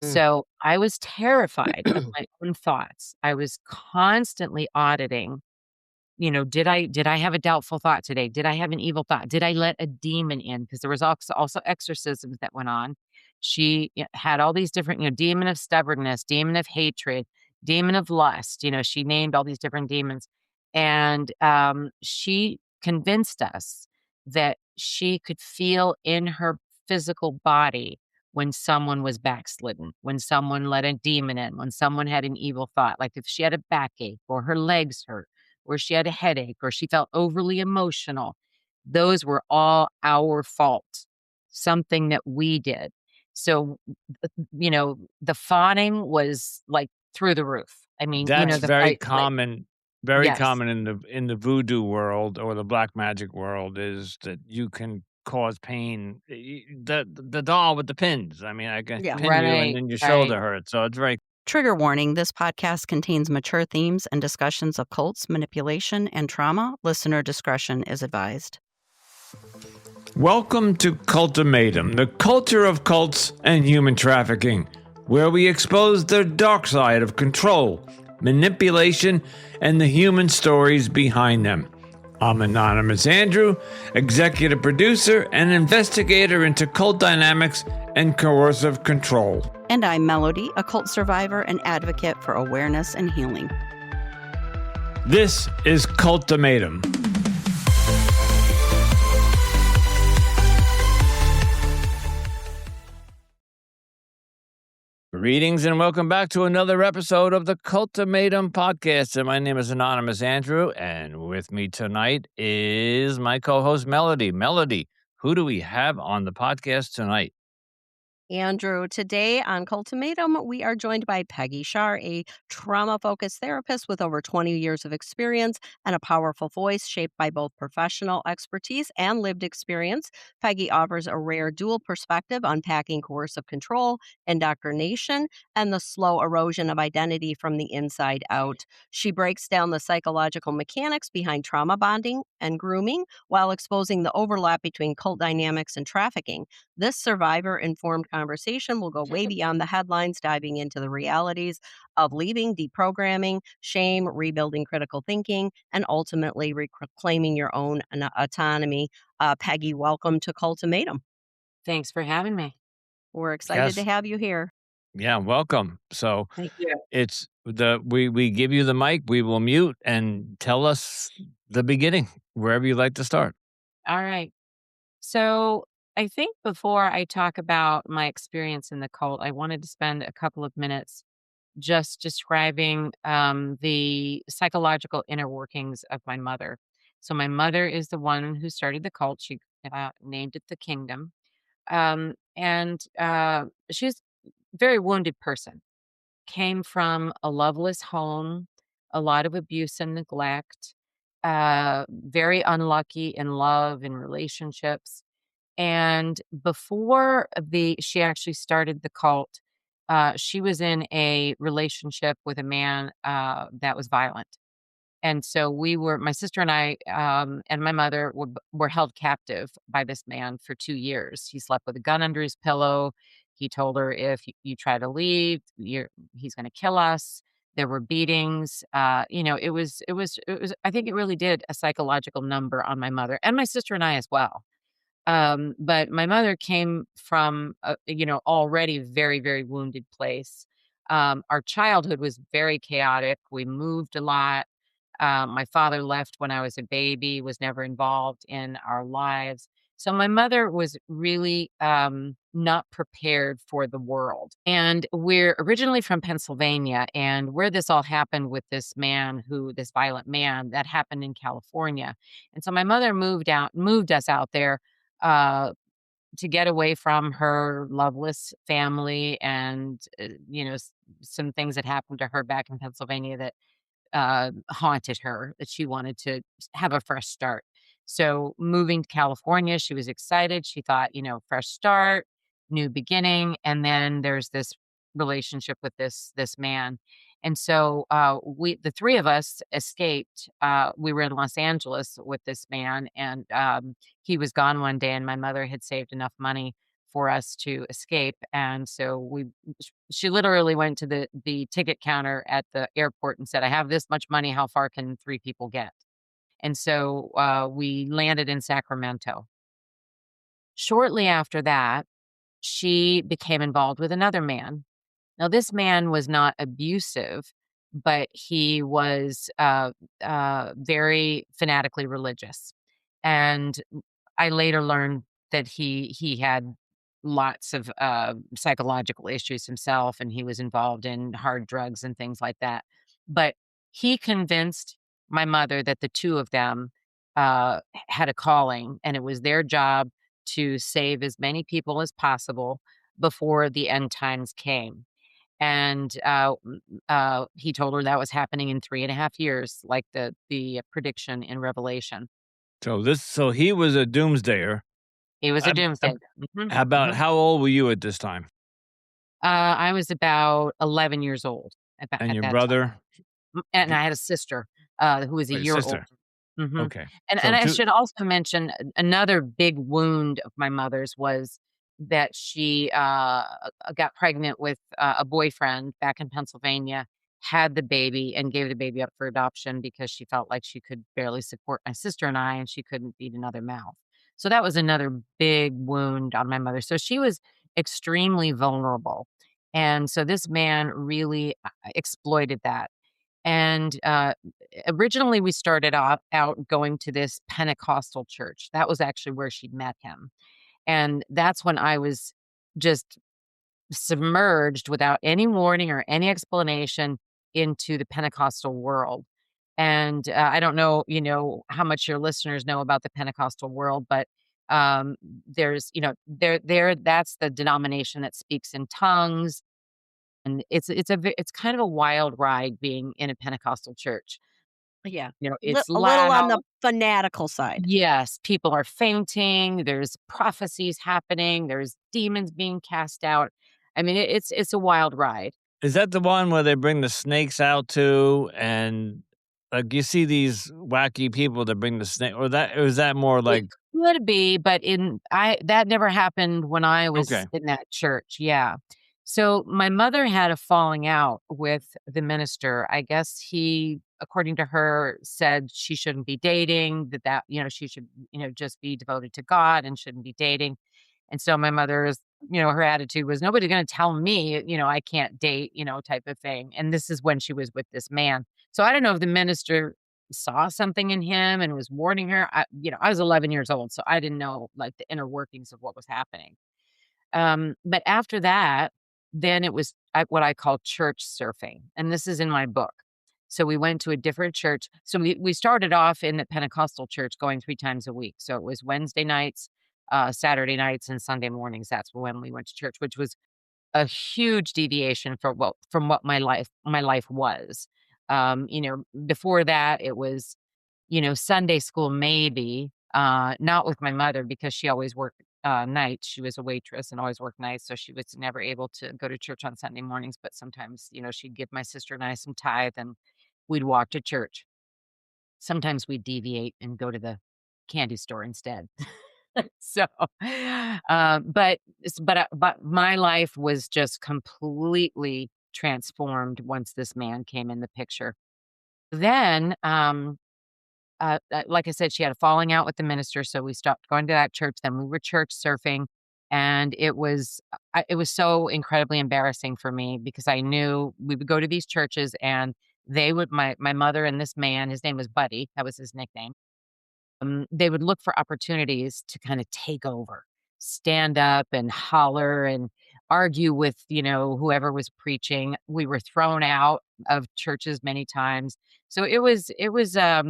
Mm. So I was terrified of my own thoughts. I was constantly auditing, did I have a doubtful thought today? Did I have an evil thought? Did I let a demon in? Because there was also exorcisms that went on. She had all these different, demon of stubbornness, demon of hatred, demon of lust. She named all these different demons. And she convinced us that she could feel in her physical body when someone was backslidden, when someone let a demon in, when someone had an evil thought, like if she had a backache or her legs hurt or she had a headache or she felt overly emotional. Those were all our fault, something that we did. So, the fawning was like through the roof. I mean, That's the fight, like, very yes, common in the voodoo world or the black magic world is that you can cause pain. The doll with the pins. I mean, I can Yeah. pin you and right, then your right. shoulder hurts. So it's very Trigger warning, this podcast contains mature themes and discussions of cults, manipulation, and trauma. Listener discretion is advised. Welcome to Cultimatum, the culture of cults and human trafficking, where we expose the dark side of control, manipulation, and the human stories behind them. I'm Anonymous Andrew, executive producer and investigator into cult dynamics and coercive control. And I'm Melody, a cult survivor and advocate for awareness and healing. This is Cultimatum. Greetings and welcome back to another episode of the Cultimatum podcast. And my name is Anonymous Andrew, and with me tonight is my co-host Melody. Melody, who do we have on the podcast tonight? Andrew, today on Cultimatum, we are joined by Peggy Sharr, a trauma-focused therapist with over 20 years of experience and a powerful voice shaped by both professional expertise and lived experience. Peggy offers a rare dual perspective, unpacking coercive control, indoctrination, and the slow erosion of identity from the inside out. She breaks down the psychological mechanics behind trauma bonding and grooming while exposing the overlap between cult dynamics and trafficking. This survivor informed conversation will go way beyond the headlines, diving into the realities of leaving, deprogramming, shame, rebuilding critical thinking, and ultimately reclaiming your own autonomy. Peggy, welcome to Cultimatum. Thanks for having me. We're excited to Yes. have you here. Yeah, welcome. So Thank you. it's we give you the mic, we will mute and tell us the beginning, wherever you'd like to start. All right. So I think before I talk about my experience in the cult, I wanted to spend a couple of minutes just describing the psychological inner workings of my mother. So my mother is the one who started the cult. She named it the Kingdom, and she's a very wounded person. Came from a loveless home, a lot of abuse and neglect, very unlucky in love and relationships. And before she actually started the cult, she was in a relationship with a man that was violent. And so my sister and I, and my mother were held captive by this man for 2 years. He slept with a gun under his pillow. He told her, if you try to leave, he's going to kill us. There were beatings. I think it really did a psychological number on my mother and my sister and I as well. But my mother came from already very, very wounded place. Our childhood was very chaotic. We moved a lot. My father left when I was a baby, was never involved in our lives. So my mother was really not prepared for the world. And we're originally from Pennsylvania. And where this all happened with this violent man, that happened in California. And so my mother moved us out there uh, to get away from her loveless family and, some things that happened to her back in Pennsylvania that haunted her, that she wanted to have a fresh start. So moving to California, she was excited. She thought, fresh start, new beginning. And then there's this relationship with this man. And so the three of us escaped. We were in Los Angeles with this man, and he was gone one day, and my mother had saved enough money for us to escape. And so she literally went to the ticket counter at the airport and said, "I have this much money. How far can 3 people get?" And so we landed in Sacramento. Shortly after that, she became involved with another man. Now, this man was not abusive, but he was very fanatically religious. And I later learned that he had lots of psychological issues himself, and he was involved in hard drugs and things like that. But he convinced my mother that the two of them had a calling, and it was their job to save as many people as possible before the end times came. And he told her that was happening in 3.5 years, like the prediction in Revelation. So he was a doomsdayer. He was a Ab- doomsday. ab- Mhm, About mhm. how old were you at this time? I was about 11 years old And at your that time. brother? And He, I had a sister, who was a oh, your year older. sister. Mhm. Okay. And So I two. should also mention another big wound of my mother's was that she, got pregnant with, a boyfriend back in Pennsylvania, had the baby, and gave the baby up for adoption because she felt like she could barely support my sister and I, and she couldn't feed another mouth. So that was another big wound on my mother. So she was extremely vulnerable, and so this man really, exploited that. And, originally, we started off out going to this Pentecostal church. That was actually where she'd met him, and that's when I was just submerged without any warning or any explanation into the Pentecostal world. And, I don't know, how much your listeners know about the Pentecostal world, but, there's, that's the denomination that speaks in tongues, and it's kind of a wild ride being in a Pentecostal church. Yeah. It's A little on loud. the fanatical side. Yes, people are fainting, there's prophecies happening, there's demons being cast out. I mean, it's a wild ride. Is that the one where they bring the snakes out to, and like you see these wacky people that bring the snake, or is that more It like could be, but in I that never happened when I was okay? in that church, yeah. So, my mother had a falling out with the minister. I guess he, according to her, said she shouldn't be dating, she should, just be devoted to God and shouldn't be dating. And so my mother's, her attitude was, "Nobody's gonna tell me, I can't date," type of thing. And this is when she was with this man. So I don't know if the minister saw something in him and was warning her. I was 11 years old, so I didn't know, like, the inner workings of what was happening. But after that, then it was what I call church surfing, and this is in my book. So we went to a different church. So we started off in the Pentecostal church going 3 times a week. So it was Wednesday nights, Saturday nights, and Sunday mornings. That's when we went to church, which was a huge deviation from what my life was. Before that, it was, Sunday school maybe, not with my mother because she always worked, nights. She was a waitress and always worked nights, so she was never able to go to church on Sunday mornings, but sometimes, she'd give my sister and I some tithe, and we'd walk to church. Sometimes we'd deviate and go to the candy store instead. So, but my life was just completely transformed once this man came in the picture. Then, like I said, she had a falling out with the minister, so we stopped going to that church. Then we were church surfing, and it was so incredibly embarrassing for me because I knew we would go to these churches, and my mother and this man, his name was Buddy, that was his nickname. They would look for opportunities to kind of take over, stand up and holler and argue with, whoever was preaching. We were thrown out of churches many times. So it was uh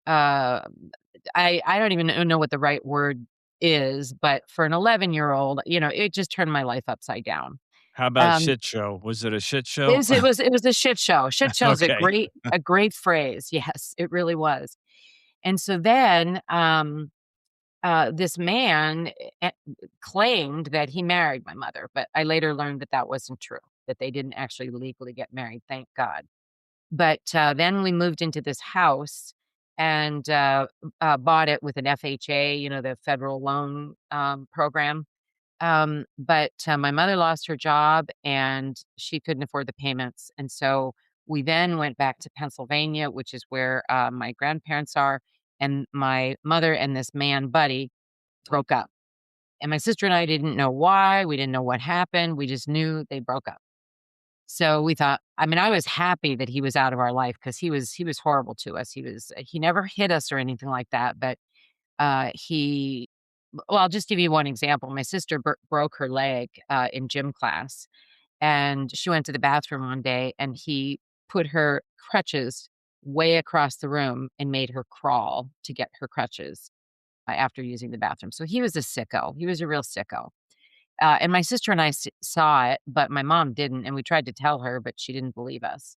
I don't even know what the right word is, but for an 11-year-old, it just turned my life upside down. How about Um shit show? Was it a shit it show? was it was it was a shit show. Shit show is a Okay. great phrase. Yes, it really was. And so then this man claimed that he married my mother, but I later learned that that wasn't true, that they didn't actually legally get married, thank God. But then we moved into this house and bought it with an FHA, the federal loan program. But my mother lost her job and she couldn't afford the payments. And so we then went back to Pennsylvania, which is where my grandparents are. And my mother and this man, Buddy, broke up. And my sister and I didn't know why. We didn't know what happened. We just knew they broke up. So we thought, I mean, I was happy that he was out of our life because he was horrible to us. He never hit us or anything like that, but he well, I'll just give you one example. My sister broke her leg in gym class, and she went to the bathroom one day, and he put her crutches way across the room and made her crawl to get her crutches after using the bathroom. So he was a sicko. He was a real sicko. And my sister and I saw it, but my mom didn't, and we tried to tell her, but she didn't believe us.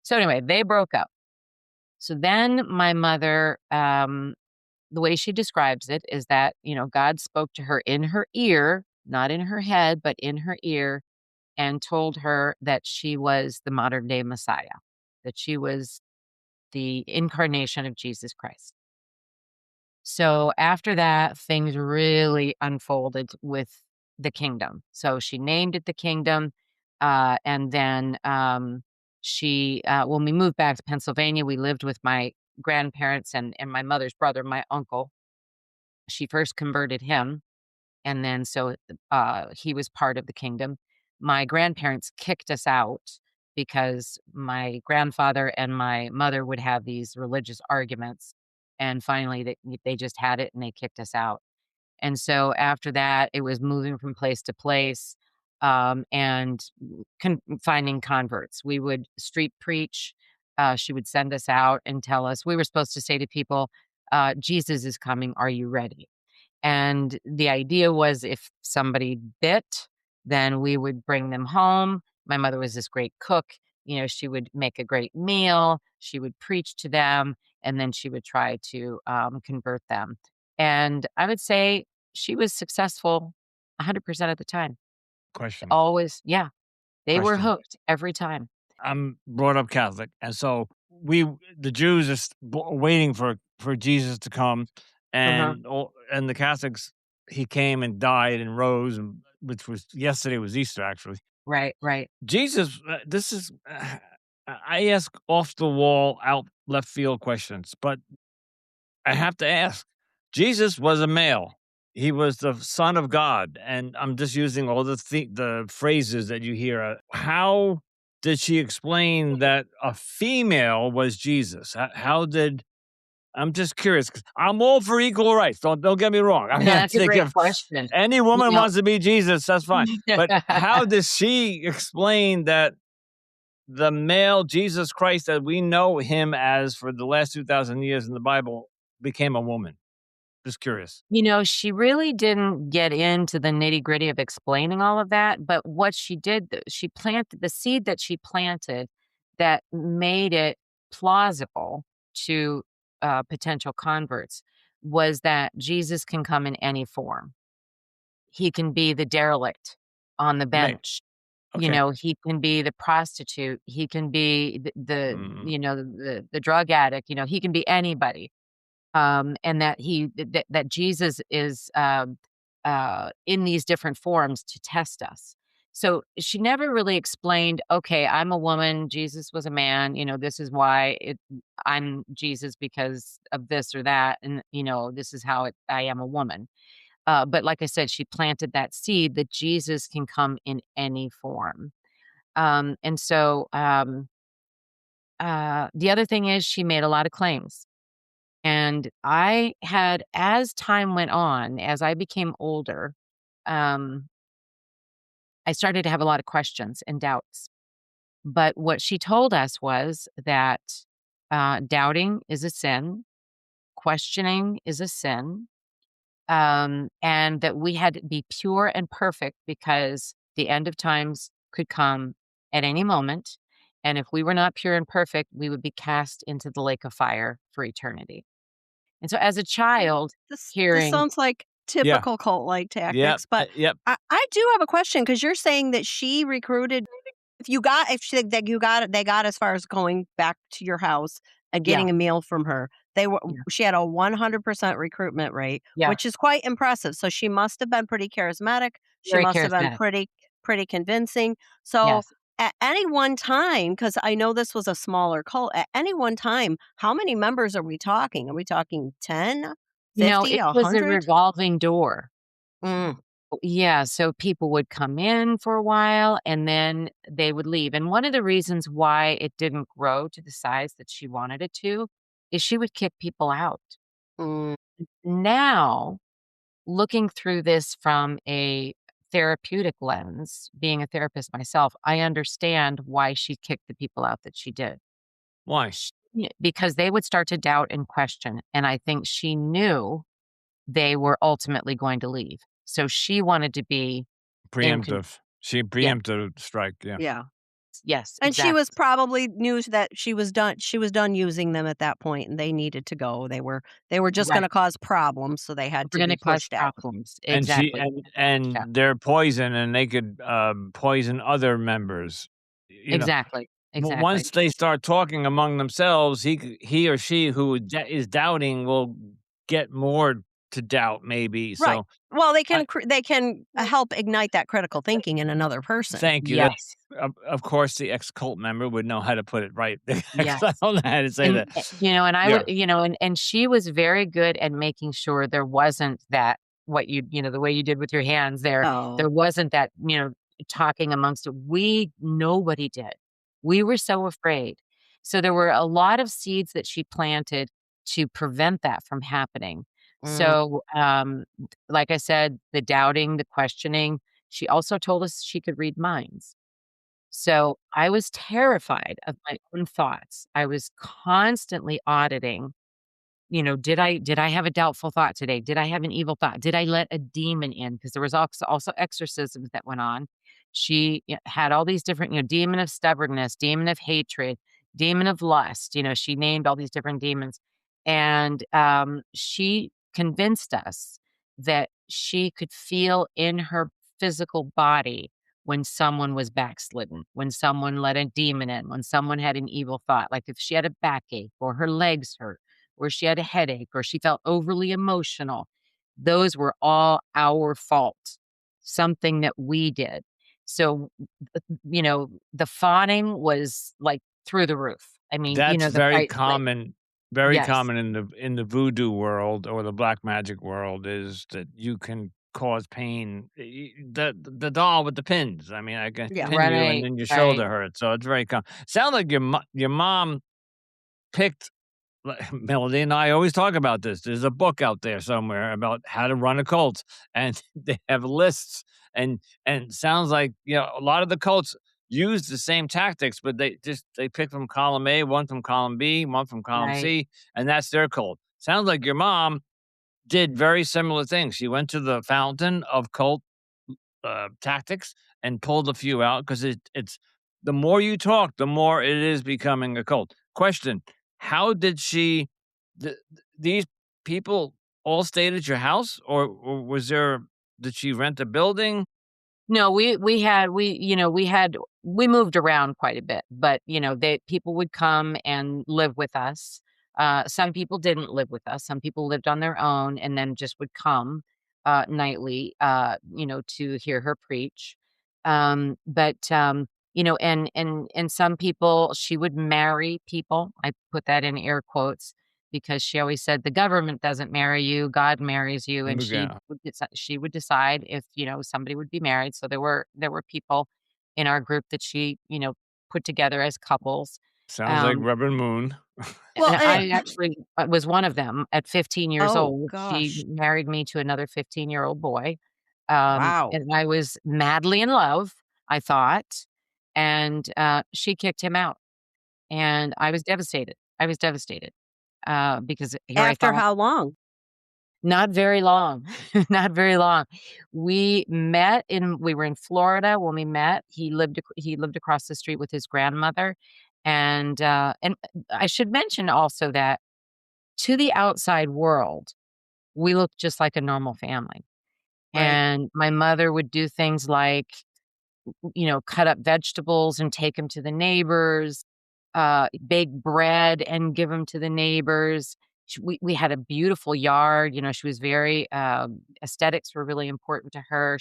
So anyway, they broke up. So then my mother, the way she describes it is that, God spoke to her in her ear, not in her head, but in her ear, and told her that she was the modern day Messiah, that she was the incarnation of Jesus Christ. So after that, things really unfolded with the kingdom. So she named it the kingdom. And then when we moved back to Pennsylvania, we lived with my grandparents and my mother's brother, my uncle. She first converted him. And then he was part of the kingdom. My grandparents kicked us out because my grandfather and my mother would have these religious arguments. And finally, they just had it and they kicked us out. And so after that, it was moving from place to place and finding converts. We would street preach. She would send us out and tell us we were supposed to say to people, Jesus is coming. Are you ready? And the idea was if somebody bit, then we would bring them home. My mother was this great cook. She would make a great meal. She would preach to them, and then she would try to convert them. And I would say she was successful 100% of the time. Question. Always, yeah, they were Question. hooked every time. I'm brought up Catholic, and so the Jews are waiting for Jesus to come, Uh-huh. and the Catholics, he came and died and rose, and which was yesterday was Easter actually. Right, right. Jesus, this is I ask off the wall, out left field questions, but I have to ask. Jesus was a male. He was the Son of God, and I'm just using all the phrases that you hear. How did she explain that a female was Jesus? How did I'm just curious 'cause I'm all for equal rights. Don't get me wrong. I No, mean, I that's a think great if question. any You woman know, wants to be Jesus, that's fine. But how does she explain that the male Jesus Christ that we know him as for the last 2,000 years in the Bible became a woman? Just curious. She really didn't get into the nitty-gritty of explaining all of that, but what she did, she planted the seed that she planted that made it plausible to, potential converts was that Jesus can come in any form. He can be the derelict on the May bench. Okay. He can be the prostitute. He can be Mm, the drug addict. He can be anybody. And that Jesus is in these different forms to test us. So she never really explained, okay, I'm a woman, Jesus was a man, this is why I'm Jesus because of this or that, and this is how I am a woman. But like I said, she planted that seed that Jesus can come in any form. And so the other thing is she made a lot of claims. And as time went on, as I became older, um, I started to have a lot of questions and doubts. But what she told us was that doubting is a sin, questioning is a sin, and that we had to be pure and perfect because the end of times could come at any moment. And if we were not pure and perfect, we would be cast into the lake of fire for eternity. And so as a child, This hearing sounds like yeah. typical cult-like Yep. tactics, but Yep. I do have a question because 'cause you're saying that she recruited if she that you got they got as far as going back to your house and Yeah, getting a meal from her. yeah, She had a 100% recruitment rate, yeah, which is quite impressive, so she must have been pretty charismatic. She Very must have been charismatic. pretty convincing. So, Yes. at any one time, because I know this was a smaller cult, at any one time, how many members are we talking? Are we talking 10, It 50, was a 100? revolving door. Mm, Yeah, so people would come in for a while and then they would leave. And one of the reasons why it didn't grow to the size that she wanted it to is she would kick people out. mm, Now, looking through this from a therapeutic lens, being a therapist myself, I understand why she kicked the people out that she did. Why? Because they would start to doubt and question. And I think she knew they were ultimately going to leave. So she wanted to be in con Preemptive. She yes, preempted strike, yeah. yeah. yes, And she was exactly. probably knew that she was done using them at that point, and they needed to go. They were just Right. gonna cause problems, so they had We're to be gonna cause pushed out. problems. And she Exactly. Yeah, and they're poison, and they could, poison other members. You know, exactly, exactly. once they start talking among themselves, he or she who is doubting will get more to doubt maybe, Right. so Well, I they can, help ignite that critical thinking in another person. thank you. That Yes, of course, the ex-cult member would know how to put it right because I yes. don't know how to say And, that. and I Yeah. would, and she was very good at making sure there wasn't that the way you did with your hands there Oh. wasn't that, talking amongst it. Nobody did. We were so afraid. So there were a lot of seeds that she planted to prevent that from happening. Mm, So, like I said, the doubting, the questioning, she also told us she could read minds. So I was terrified of my own thoughts. I was constantly auditing, did I have a doubtful thought today? Did I have an evil thought? Did I let a demon in? Because there was also exorcisms that went on. She had all these different, demon of stubbornness, demon of hatred, demon of lust. She named all these different demons. And she convinced us that she could feel in her physical body when someone was backslidden, when someone let a demon in, when someone had an evil thought, like if she had a backache or her legs hurt or she had a headache or she felt overly emotional. Those were all our fault, something that we did. So, the fawning was like through the roof. I mean, That's the fight, like, very yes, common in the voodoo world or the black magic world is that you can cause pain. The doll with the pins. I mean, I can yeah. pin you and right, then your right, shoulder hurts. So it's very common. Sounds like your mom picked Melody and I always talk about this. There's a book out there somewhere about how to run a cult, and they have lists. And sounds like a lot of the cults use the same tactics, but they pick from column A, one from column B, one from column right. C, and that's their cult. Sounds like your mom did very similar things. She went to the fountain of cult tactics and pulled a few out because it's the more you talk, the more it is becoming a cult. Question: how did she? These people all stayed at your house, or was there? Did she rent a building? No, we moved around quite a bit, but, they people would come and live with us. Some people didn't live with us. Some people lived on their own and then just would come, nightly, to hear her preach. But, and some people she would marry people. I put that in air quotes because she always said, "The government doesn't marry you, God marries you," and Yeah, she would decide if, somebody would be married. So there were people in our group that she, put together as couples. sounds like Um, Reverend Moon. Well, and I actually was one of them at 15 years oh old. She gosh. married me to another 15-year-old boy. Wow. And I was madly in love, I thought, and, she kicked him out, and I was devastated. I was devastated, because here I After thought how long? not very long, not very long. We were in Florida when we met. He lived across the street with his grandmother, and I should mention also that to the outside world, we looked just like a normal family, Right. and my mother would do things like, cut up vegetables and take them to the neighbors, bake bread and give them to the neighbors. we had a beautiful yard. She was very, aesthetics were really important to her.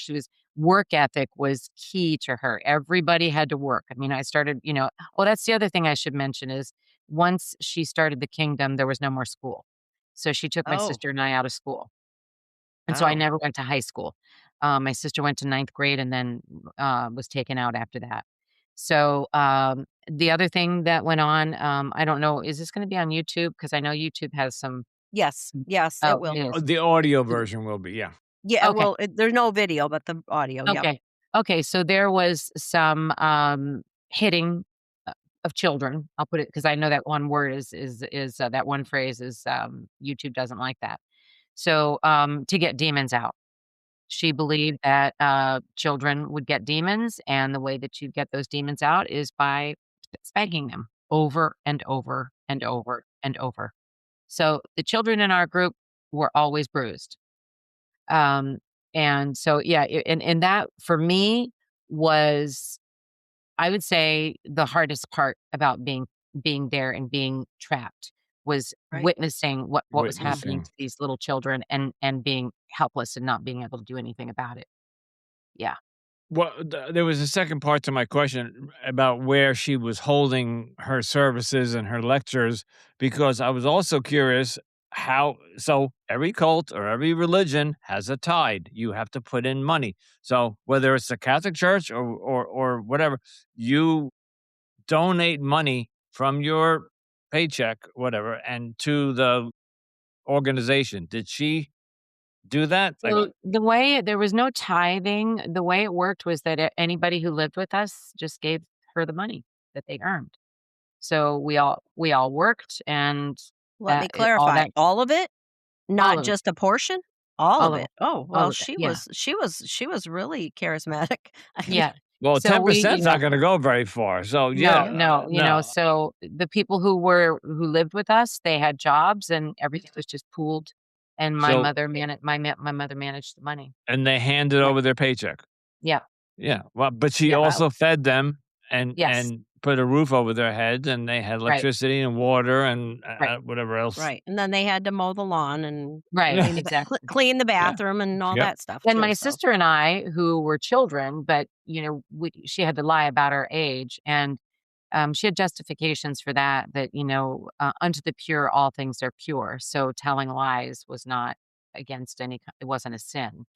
Work ethic was key to her. Everybody had to work. I mean, I started, well, that's the other thing I should mention is once she started the kingdom, there was no more school. So she took my Oh, sister and I out of school. And so I oh, never went to high school. My sister went to ninth grade and then, was taken out after that. So, the other thing that went on, I don't know, is this gonna be on YouTube? Because I know YouTube has some. yes, yes, it Oh, will. it is. The audio version will be, yeah. Yeah, Okay, well, there's no video, but the audio, yep. okay. Okay, so there was some, hitting, uh, of children. I'll put it because I know that one word that one phrase is, YouTube doesn't like that. So, to get demons out. She believed that, children would get demons, and the way that you get those demons out is by spanking them over and over and over and over. So, the children in our group were always bruised. Um, and so, yeah, and that for me was, I would say, the hardest part about being there and being trapped was Right. witnessing what was happening Witnessing. to these little children and being helpless and not being able to do anything about it. Yeah. Well, there was a second part to my question about where she was holding her services and her lectures, because I was also curious how. So every cult or every religion has a tithe. You have to put in money. So whether it's the Catholic Church or whatever, you donate money from your paycheck, whatever, and to the organization. Did she do that? Like, So the way there was no tithing, the way it worked was that anybody who lived with us just gave her the money that they earned. So we all worked and Let me all clarify, that all of it? all Not of it, just a portion? All all of of it, it. Oh, all well, of it. Yeah. she was really charismatic. I mean, Yeah. well, So we, 10% is not going to go very far. So yeah, no, no, no. so the people who lived with us, they had jobs and everything was just pooled, and So my mother managed the money. and they handed Yeah. over their paycheck. Yeah. Yeah, well, but she Yeah. wow. also fed them and Yes. and put a roof over their heads, and they had Right. electricity and water and, Right. whatever else. Right, and then they had to mow the lawn and Right. Yeah, Exactly. clean the yeah, bathroom and all yep. that stuff And too, my so sister and I, who were children, but, she had to lie about our age, and, she had justifications for that, unto the pure, all things are pure, so telling lies was not against it wasn't a sin,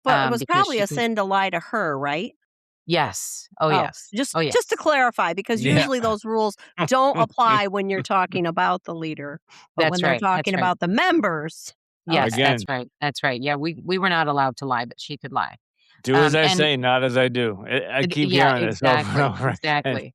but it was because probably she a can. sin to lie to her, right? Yes. Oh, Oh, yes. just Oh, just to yes. clarify, because Yeah. usually those rules don't apply when you're talking about the leader, but when That's they're right, that's talking right. about the members, Yes, okay. that's Again, right, that's right. Yeah, we were not allowed to lie, but she could lie. do as I And say, not as I do. I keep Yeah, hearing this over and exactly, over again. exactly.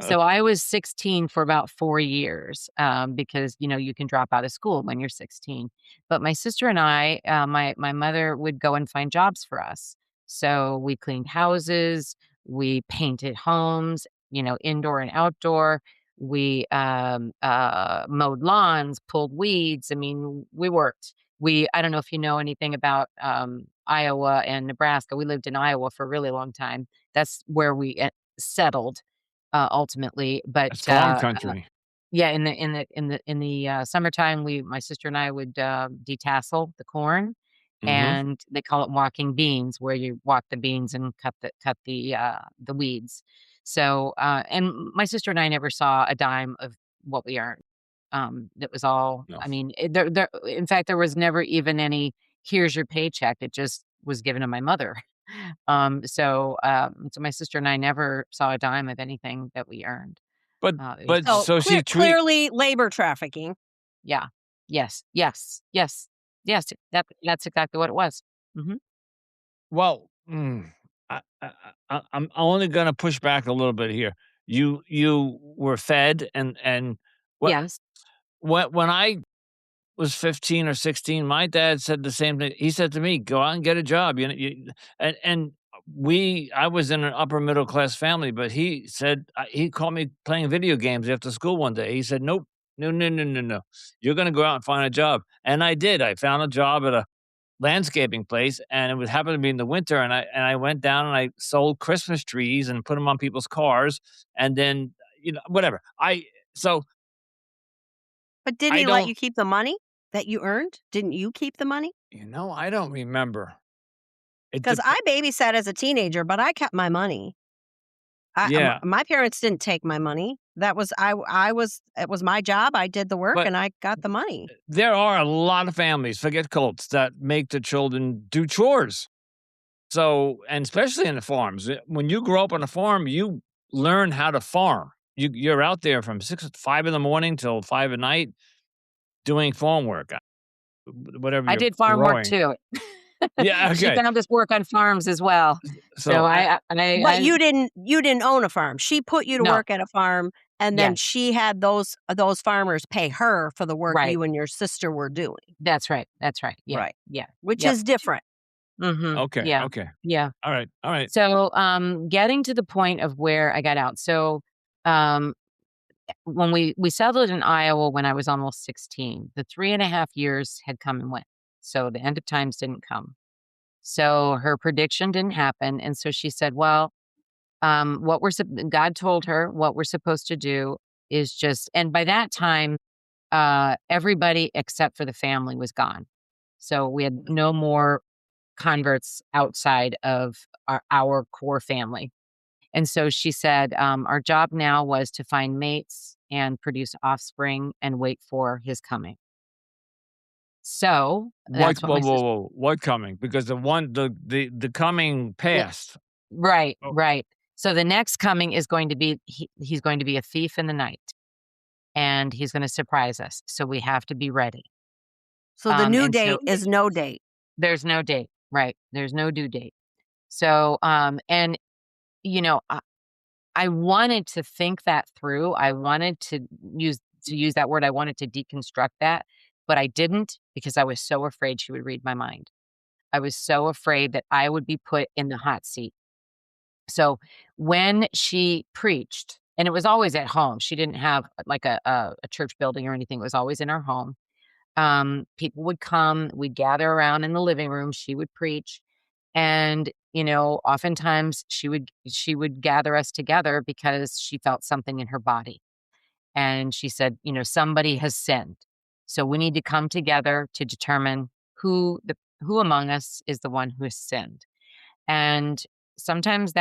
So I was 16 for about 4 years, because, you can drop out of school when you're 16. But my sister and I, my mother would go and find jobs for us. So we cleaned houses, we painted homes, indoor and outdoor. We, mowed lawns, pulled weeds. I mean, we worked. I don't know if you know anything about, Iowa and Nebraska. We lived in Iowa for a really long time. That's where we settled, ultimately, but, It's corn country. yeah, in the summertime, my sister and I would, detassel the corn, Mhm. and they call it walking beans, where you walk the beans and cut the weeds. So, and my sister and I never saw a dime of what we earned. That was all. No. I mean, in fact, there was never even any, "Here's your paycheck." It just was given to my mother. So my sister and I never saw a dime of anything that we earned. But It was but all. So, so she clearly labor trafficking. Yeah. Yes, yes, yes, yes, that's exactly what it was. Mhm. well, I'm only gonna push back a little bit here. You were fed and what Yes. when I was 15 or 16, my dad said the same thing. He said to me, "Go out and get a job." And I was in an upper middle class family, but he said he caught me playing video games after school one day. He said, "Nope, no, no, no, no, no. You're gonna go out and find a job." And I did. I found a job at a landscaping place, and it would happen to be in the winter. And I went down and I sold Christmas trees and put them on people's cars, and then whatever. So But did I he let don't. you keep the money? that you earned? Didn't you keep the money? I don't remember. It Because dep I babysat as a teenager, but I kept my money. Yeah, My parents didn't take my money. That was I was it was my job. I did the work but and I got the money. there are a lot of families, forget cults, that make the children do chores. So, and especially in the farms, when you grow up on a farm, you learn how to farm. You're out there from 5 in the morning till 5 at night doing farm work, whatever I you're did farm work growing. too. Yeah, She okay. found us work on farms as well. So So, But you didn't own a farm. She put you to no, work at a farm, and then yes, she had those farmers pay her for the work right. you and your sister were doing. That's right. That's right. Yeah, Right. yeah, Which yep. is different. Mm-hmm. Yeah, okay. yeah. All right, all right. So, getting to the point of where I got out. So, um, when we settled in Iowa when I was almost 16, the 3.5 years had come and went. So the end of times didn't come. So her prediction didn't happen. And so she said, well, God told her what we're supposed to do is just, and by that time, everybody except for the family was gone. So we had no more converts outside of our core family. And so she said, our job now was to find mates and produce offspring and wait for his coming. So What that's what my sister, what coming? Because the coming passed. right, Oh, right. So the next coming is going to be, he's going to be a thief in the night and he's going to surprise us. So we have to be ready. So the new And so date is no date. there's no date, right? There's no due date. So, and you know, I wanted to think that through. I wanted to use that word. I wanted to deconstruct that, but I didn't because I was so afraid she would read my mind. I was so afraid that I would be put in the hot seat. So when she preached, and it was always at home, she didn't have like a church building or anything. It was always in her home. People would come, we'd gather around in the living room. She would preach, and oftentimes she would gather us together because she felt something in her body. And she said, somebody has sinned. So we need to come together to determine who among us is the one who has sinned. And sometimes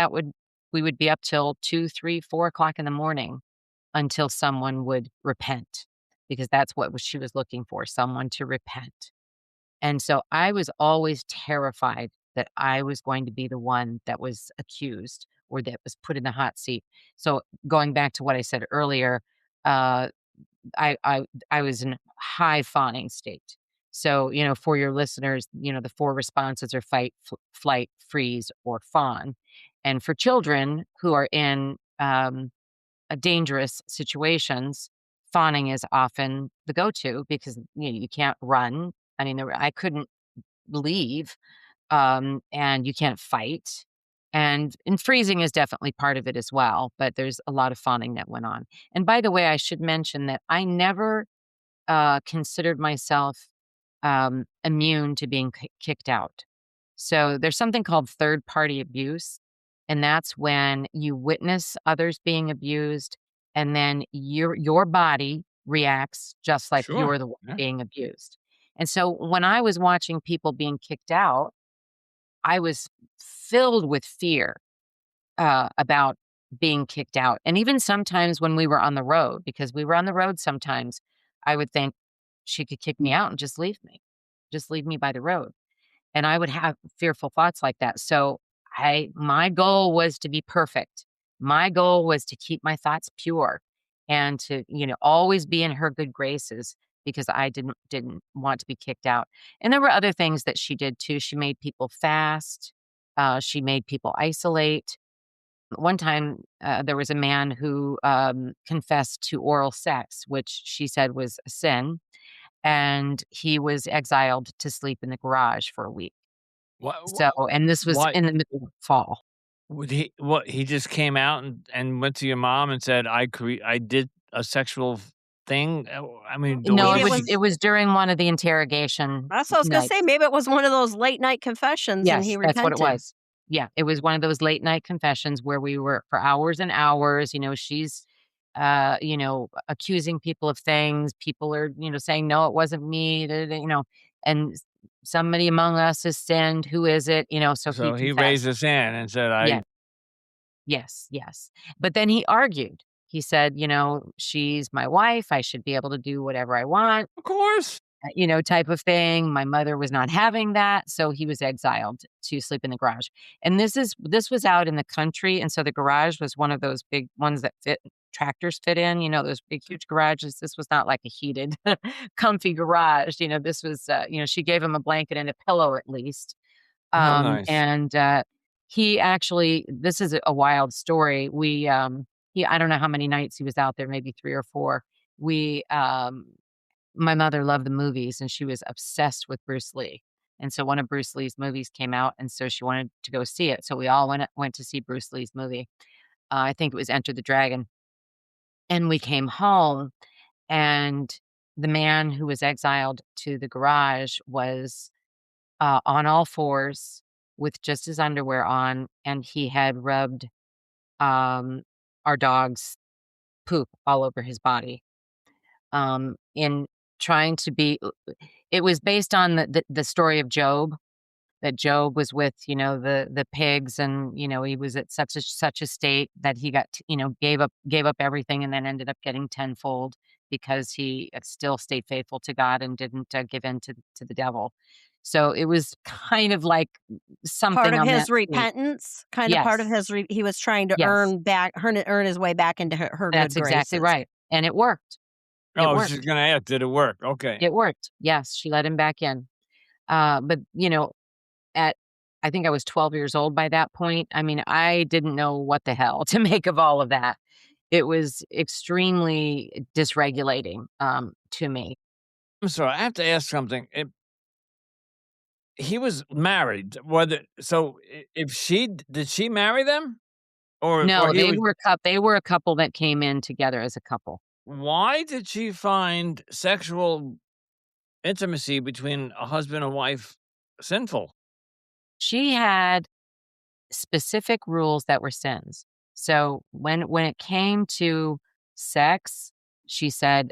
we would be up till 2, 3, 4 o'clock in the morning until someone would repent, because that's what she was looking for, someone to repent. And so I was always terrified that I was going to be the one that was accused or that was put in the hot seat. So going back to what I said earlier, uh, I was in high fawning state. So, for your listeners, the four responses are fight, flight, freeze, or fawn. And for children who are in dangerous situations, fawning is often the go-to because you can't run. I mean, I couldn't leave, and you can't fight. And freezing is definitely part of it as well, but there's a lot of fawning that went on. And by the way, I should mention that I never considered myself immune to being kicked out. So there's something called third party abuse. And that's when you witness others being abused, and then your body reacts just like sure. you're the one Yeah. being abused. And so when I was watching people being kicked out, I was filled with fear about being kicked out. And even sometimes when we were on the road, because we were on the road sometimes, I would think she could kick me out and just leave me by the road. And I would have fearful thoughts like that. So my goal was to be perfect. My goal was to keep my thoughts pure and to, always be in her good graces because I didn't want to be kicked out. And there were other things that she did too. She made people fast. She made people isolate. One time, there was a man who confessed to oral sex, which she said was a sin, and he was exiled to sleep in the garage for a week. So, and this was Why in the middle of fall. would he just came out and went to your mom and said, I did a sexual thing? I mean, the way No, Maybe it it that was was she it was during one of the interrogation That's what I was gonna say. nights. Maybe it was one of those late night confessions and he Yes, that's what it repented. was. Yeah, it was one of those late night confessions where we were for hours and hours. accusing people of things. People are, saying, no, it wasn't me, and somebody among us has sinned. Who is it? So he So he raised confessed. his hand and said, Yeah. "I, Yes. Yes. But then he argued. He said, she's my wife. I should be able to do whatever I want, of course." type of thing. My mother was not having that, so he was exiled to sleep in the garage. And this was out in the country, and so the garage was one of those big ones that tractors fit in, those big huge garages. This was not like a heated, comfy garage. This was she gave him a blanket and a pillow at least. How nice. And he actually, this is a wild story. I don't know how many nights he was out there, maybe 3 or 4. We My mother loved the movies and she was obsessed with Bruce Lee. And so one of Bruce Lee's movies came out and so she wanted to go see it. So we all went to see Bruce Lee's movie. I think it was Enter the Dragon. And we came home and the man who was exiled to the garage was on all fours with just his underwear on, and he had rubbed our dog's poop all over his body. In trying to be, it was based on the story of Job. That Job was with, the pigs, and he was at such a state that he got, gave up everything, and then ended up getting tenfold because he still stayed faithful to God and didn't give in to the devil. So it was kind of like Part something of on his that suite. repentance, kind of part of Yes, his he was trying to yes, earn his way back into her good that's exactly graces. right, and it worked. Oh, It I was just worked. gonna ask, did it work? Okay. It worked. Yes, she let him back in. But at I think I was 12 years old by that point. I mean, I didn't know what the hell to make of all of that. It was extremely dysregulating, to me. I'm sorry, I have to ask something. He was married. Whether so, if did she marry them, or No, he was? they were a couple that came in together as a couple. Why did she find sexual intimacy between a husband and wife sinful? She had specific rules that were sins. So when it came to sex, she said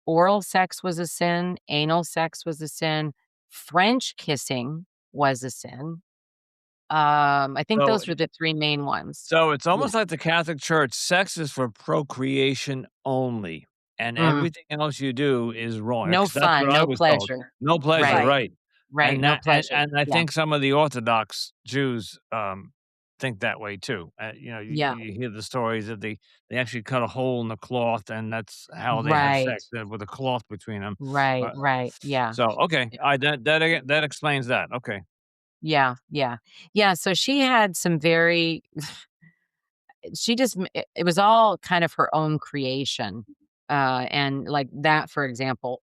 oral sex was a sin, anal sex was a sin, French kissing was a sin. I think So those were the 3 main ones. So it's Yeah. almost like the Catholic Church. Sex is for procreation only, and Mm. everything else you do is wrong. No 'Cause that's what fun, I no was told. pleasure. No pleasure, Right, Right. right? right, And no that pleasure. and I Yeah, think some of the Orthodox Jews think that way too. yeah. You hear the stories that they actually cut a hole in the cloth, and that's how they have Right, sex, with a cloth between them. right, Uh, right, yeah. so okay, that explains that. Okay. Yeah, yeah. Yeah, so she had some very she just it was all kind of her own creation, and, like, that, for example,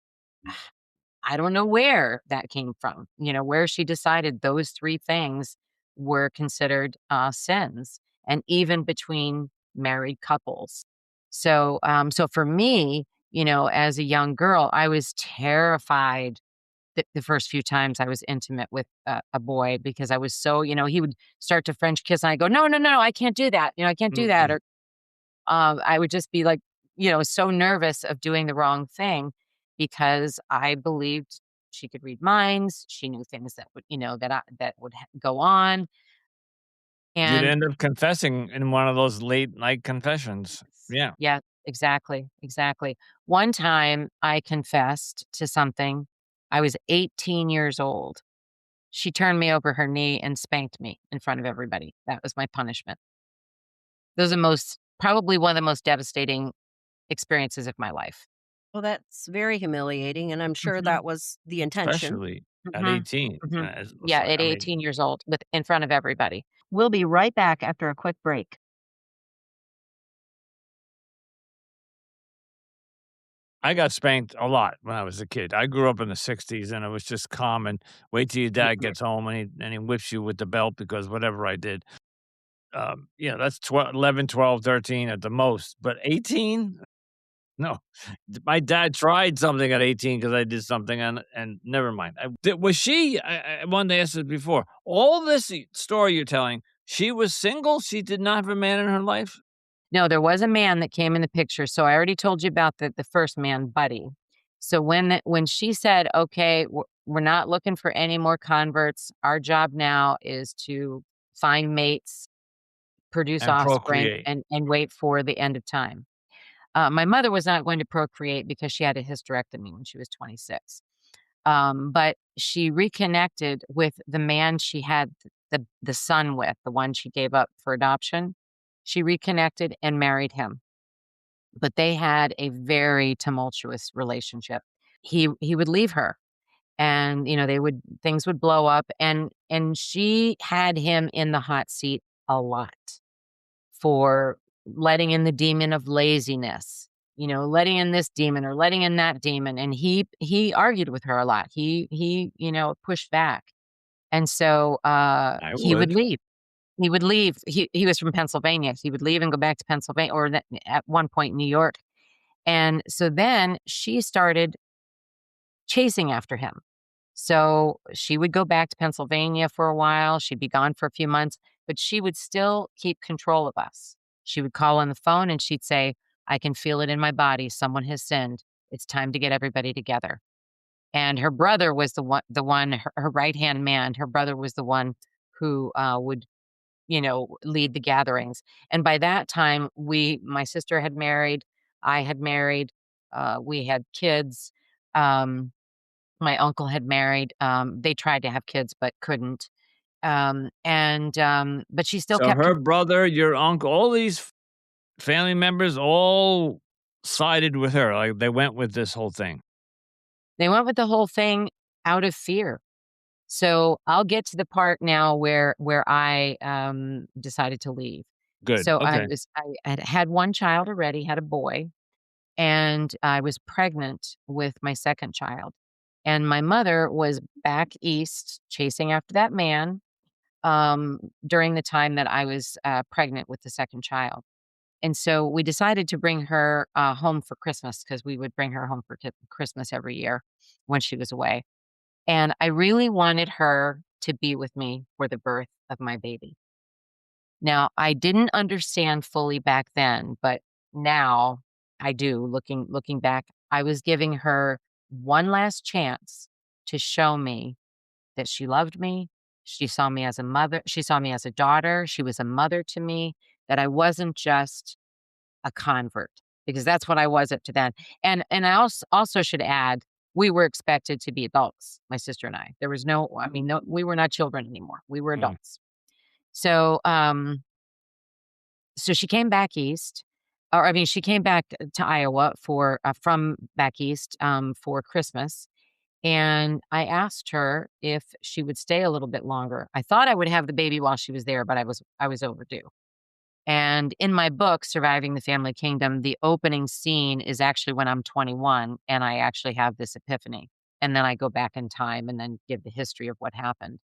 I don't know where that came from, where she decided those 3 things were considered, sins, and even between married couples. So for me, as a young girl, I was terrified the first few times I was intimate with a boy because I was so, he would start to French kiss and I go, no, no, no, I can't do that. I can't do that. Mm-mm. Or I would just be like, so nervous of doing the wrong thing because I believed she could read minds. She knew things that would, that would go on. You'd And end up confessing in one of those late night confessions. Yeah. yeah, exactly, exactly. One time I confessed to something. I was 18 years old. She turned me over her knee and spanked me in front of everybody. That was my punishment. Those are probably one of the most devastating experiences of my life. Well, that's very humiliating, and I'm sure Mhm, that was the intention. Especially at mhm, 18. mhm. It's Yeah, like, at I mean, 18 years old in front of everybody. We'll be right back after a quick break. I got spanked a lot when I was a kid. I grew up in the '60s, and it was just common. Wait till your dad Mhm. gets home, and he whips you with the belt because whatever I did. That's 12, 11, 12, 13 at the most, but 18? No. My dad tried something at 18 because I did something, and never mind. Was she I wanted to ask this before. All this story you're telling, she was single? She did not have a man in her life? No, there was a man that came in the picture. So I already told you about the first man, Buddy. So when she said, "Okay, we're not looking for any more converts. Our job now is to find mates, produce And offspring, procreate. and wait for the end of time." My mother was not going to procreate because she had a hysterectomy when she was 26. But she reconnected with the man she had the son with, the one she gave up for adoption. She reconnected and married him, but they had a very tumultuous relationship. He would leave her, and things would blow up, and she had him in the hot seat a lot for letting in the demon of laziness, letting in this demon or letting in that demon. And he argued with her a lot. He pushed back. And so I he would would. leave. He would leave. He was from Pennsylvania. He would leave and go back to Pennsylvania, or at one point New York. And so then she started chasing after him. So she would go back to Pennsylvania for a while. She'd be gone for a few months, but she would still keep control of us. She would call on the phone and she'd say, "I can feel it in my body. Someone has sinned. It's time to get everybody together." And her brother was her right-hand man. Her brother was the one who would, lead the gatherings. And by that time, my sister had married, I had married, we had kids. Um, my uncle had married. They tried to have kids but couldn't. But she still So kept her brother, your uncle, all these family members all sided with her. Like they went with this whole thing. They went with the whole thing out of fear. So I'll get to the part now where I decided to leave. Good. So Okay. I had one child already, had a boy, and I was pregnant with my second child. And my mother was back east chasing after that man during the time that I was pregnant with the second child. And so we decided to bring her home for Christmas, because we would bring her home for Christmas every year when she was away. And I really wanted her to be with me for the birth of my baby. Now, I didn't understand fully back then, but now I do. Looking back, I was giving her one last chance to show me that she loved me. She saw me as a mother. She saw me as a daughter. She was a mother to me, that I wasn't just a convert, because that's what I was up to then. And I also should add, we were expected to be adults, my sister and I. There was no, I mean, no, we were not children anymore. We were Mm. adults. So, so she came back east, or I mean, she came back to Iowa from back east for Christmas. And I asked her if she would stay a little bit longer. I thought I would have the baby while she was there, but I was overdue. And in my book, Surviving the Family Kingdom, the opening scene is actually when I'm 21 and I actually have this epiphany. And then I go back in time and then give the history of what happened.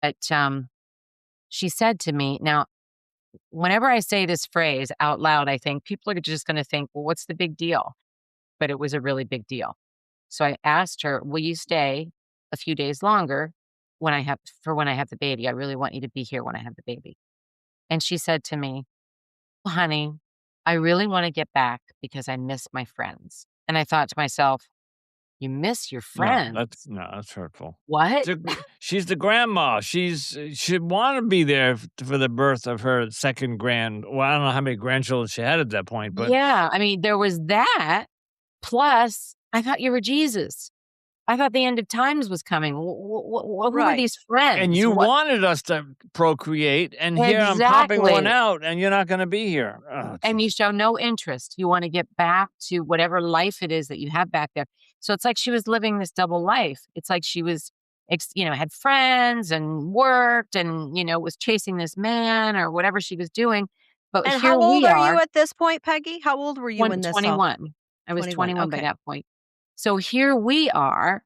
But she said to me, now, whenever I say this phrase out loud, I think people are just going to think, well, what's the big deal? But it was a really big deal. So I asked her, will you stay a few days longer when I have the baby? I really want you to be here when I have the baby. And she said to me, "Well, honey, I really want to get back because I miss my friends." And I thought to myself, you miss your No, friends? that's hurtful. What? She's the grandma. She'd want to be there for the birth of her second well, I don't know how many grandchildren she had at that point, but Yeah. I mean, there was that. Plus, I thought you were Jesus. I thought the end of times was coming. Who are Right. these and friends? you What? wanted us to procreate, and here I'm popping one Exactly. out, and you're not going to be here. Oh, And you jeez. show no interest. You want to get back to whatever life it is that you have back there. So it's like she was living this double life. It's like she was, had friends and worked and, was chasing this man or whatever she was doing. But And here how old we are you are, at this point, Peggy? How old were you when this all 21. I was 21? 21 by Okay. that point. So here we are,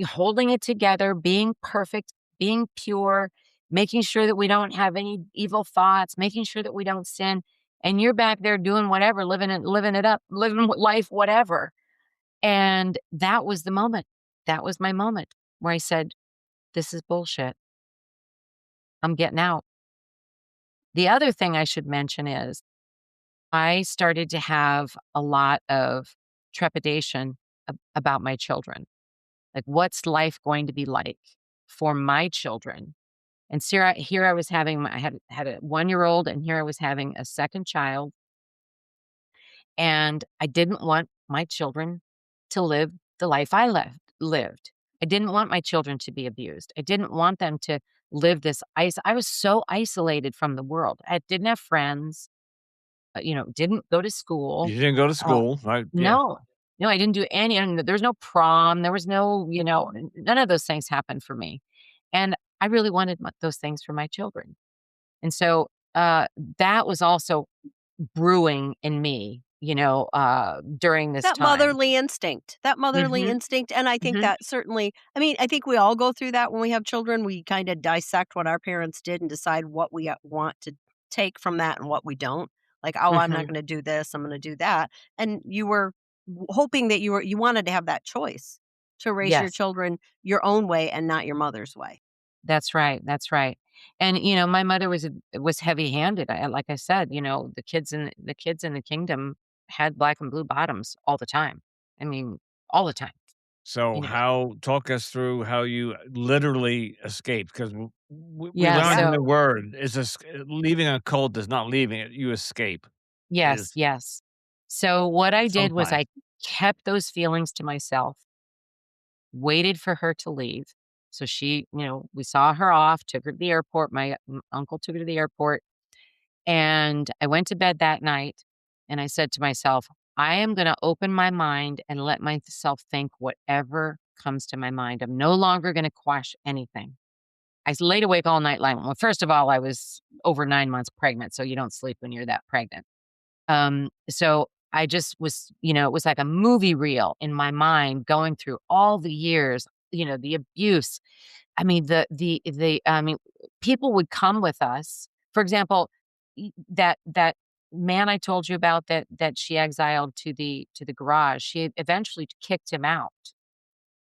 holding it together, being perfect, being pure, making sure that we don't have any evil thoughts, making sure that we don't sin. And you're back there doing whatever, living it up, living life, whatever. And that was the moment. That was my moment where I said, this is bullshit. I'm getting out. The other thing I should mention is I started to have a lot of trepidation about my children. Like, what's life going to be like for my children? And Sarah, here I was having I had a 1-year-old, and here I was having a second child, and I didn't want my children to live the life I lived. I didn't want my children to be abused. I didn't want them to live this I was so isolated from the world. I didn't have friends, didn't go to school. You didn't go to Uh, school, right? Yeah. no. No, I didn't do any, and there was no prom, there was no, none of those things happened for me. And I really wanted those things for my children. And so, that was also brewing in me, during this That time. motherly instinct, Mhm, and I think mhm. that certainly I mean, I think we all go through that when we have children. We kinda dissect what our parents did and decide what we, want to take from that and what we don't. Like, "Oh, I'm not Mhm. gonna do this, I'm gonna do that." And you were hoping that you wanted to have that choice to raise your Yes, children your own way and not your mother's way. that's right, that's right. And, my mother was heavy-handed. Like I said, the kids in the kingdom had black and blue bottoms all the time. I mean, all the time, So you know? how talk us through how you literally escaped, 'cause we Yeah, learned in Yeah. the so word is leaving a cult is not leaving it, you escape. yes, Is yes. So what I did was sometimes. I kept those feelings to myself, waited for her to leave. So we saw her off, took her to the airport. My uncle took her to the airport, and I went to bed that night, and I said to myself, I am going to open my mind and let myself think whatever comes to my mind. I'm no longer going to quash anything. Laid awake all night long. Well, first of all, I was over 9 months pregnant, so you don't sleep when you're that pregnant. So I just was, it was like a movie reel in my mind going through all the years, the abuse. I mean, I mean, people would come with us. For example, that man I told you about that she exiled to the garage, she eventually kicked him out,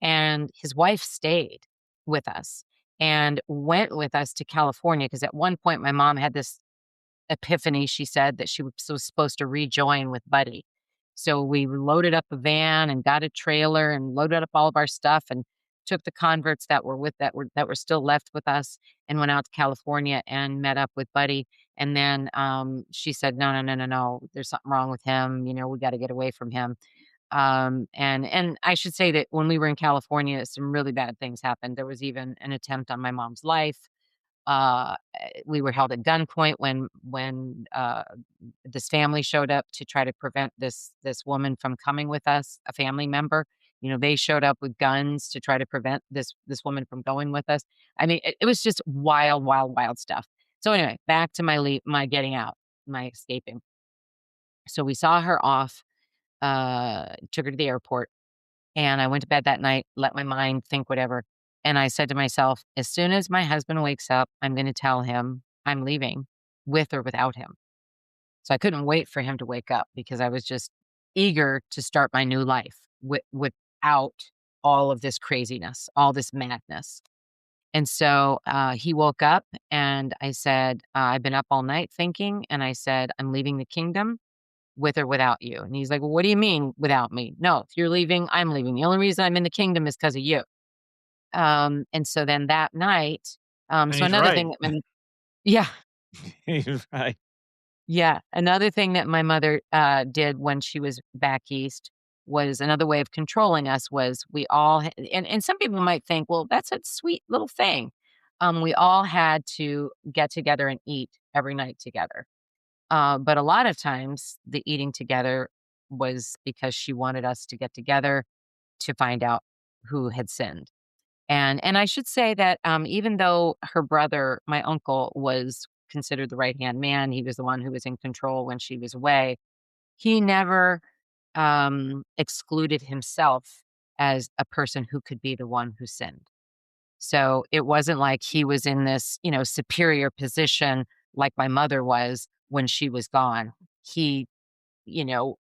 and his wife stayed with us and went with us to California because at one point my mom had this epiphany, she said, that she was supposed to rejoin with Buddy. So we loaded up a van and got a trailer and loaded up all of our stuff and took the converts that were still left with us and went out to California and met up with Buddy. And then she said, no, no, no, no, no, there's something wrong with him. We got to get away from him. And I should say that when we were in California, some really bad things happened. There was even an attempt on my mom's life. We were held at gunpoint when this family showed up to try to prevent this woman from coming with us, a family member. They showed up with guns to try to prevent this woman from going with us. I mean, it was just wild, wild, wild stuff. So anyway, back to my getting out, my escaping. So we saw her off, took her to the airport, and I went to bed that night, let my mind think whatever. And I said to myself, as soon as my husband wakes up, I'm going to tell him I'm leaving with or without him. So I couldn't wait for him to wake up because I was just eager to start my new life without all of this craziness, all this madness. And so he woke up and I said, I've been up all night thinking. And I said, I'm leaving the kingdom with or without you. And he's like, well, what do you mean without me? No, if you're leaving, I'm leaving. The only reason I'm in the kingdom is because of you. And so then that night, And so he's another right. thing that yeah, He's right. yeah, another thing that my mother did when she was back east was another way of controlling us was we all, and some people might think, well, that's a sweet little thing. We all had to get together and eat every night together. But a lot of times the eating together was because she wanted us to get together to find out who had sinned. And I should say that even though her brother, my uncle, was considered the right hand man, he was the one who was in control when she was away. He never excluded himself as a person who could be the one who sinned. So it wasn't like he was in this, superior position like my mother was when she was gone. He, you know,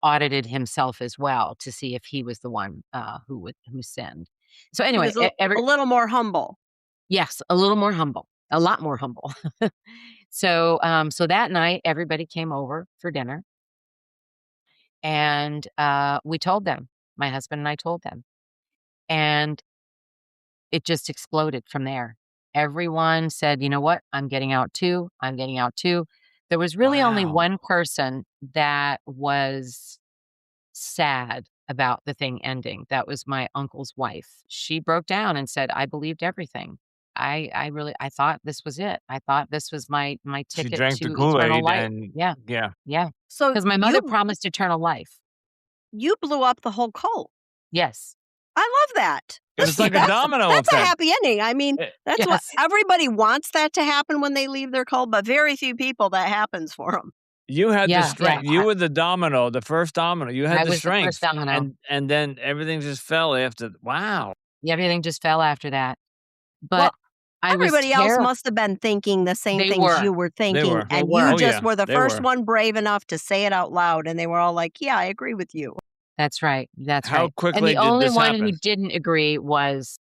audited himself as well to see if he was the one who sinned. So He anyway, was a little more humble. yes, a little more humble, a lot more humble. So that night, everybody came over for dinner, and we told them. My husband and I told them, and it just exploded from there. Everyone said, "You know what? I'm getting out too. I'm getting out too." There was really only Wow. one person that was sad about the thing ending. That was my uncle's wife. She broke down and said, "I believed everything. I thought this was it. I thought this was my She ticket drank the to eternal Kool-Aid life." and Yeah, yeah. yeah. So Because my mother promised eternal life. you blew up the whole cult. Yes. I love that. It's like a domino That's a effect. happy ending. I mean, Eh, that's what Yes. everybody wants that to happen when they leave their cult, but very few people that happens for them. You had the Yeah, yeah. strength. You were the domino, the first domino. You had I the was the first strength, domino. and then everything just fell after. Wow. Everything just fell after that. Well, But I was everybody else terrified. must have been thinking the same They things you were. were They thinking, were. They and you were. Oh, just yeah, were the they first were. one brave enough to say it out loud, and they were all like, "Yeah, I agree with you." That's right. That's How right. And quickly the did only this one who happen? didn't agree was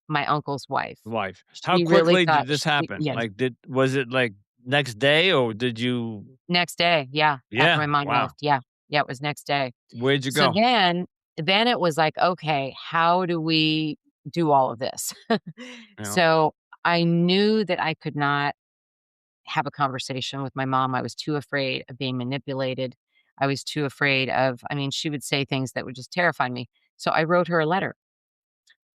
my uncle's wife. Wife. How She really quickly thought did this happen? yes. Like, was it, like, next day, or did you Next day, yeah, after Yeah, my mom wow. left, yeah. Yeah, it was next day. Where'd you So go? then it was like, "Okay, how do we do all of this?" You know? So, I knew that I could not have a conversation with my mom. I was too afraid of being manipulated. I was too afraid of I mean, she would say things that would just terrify me. So, I wrote her a letter.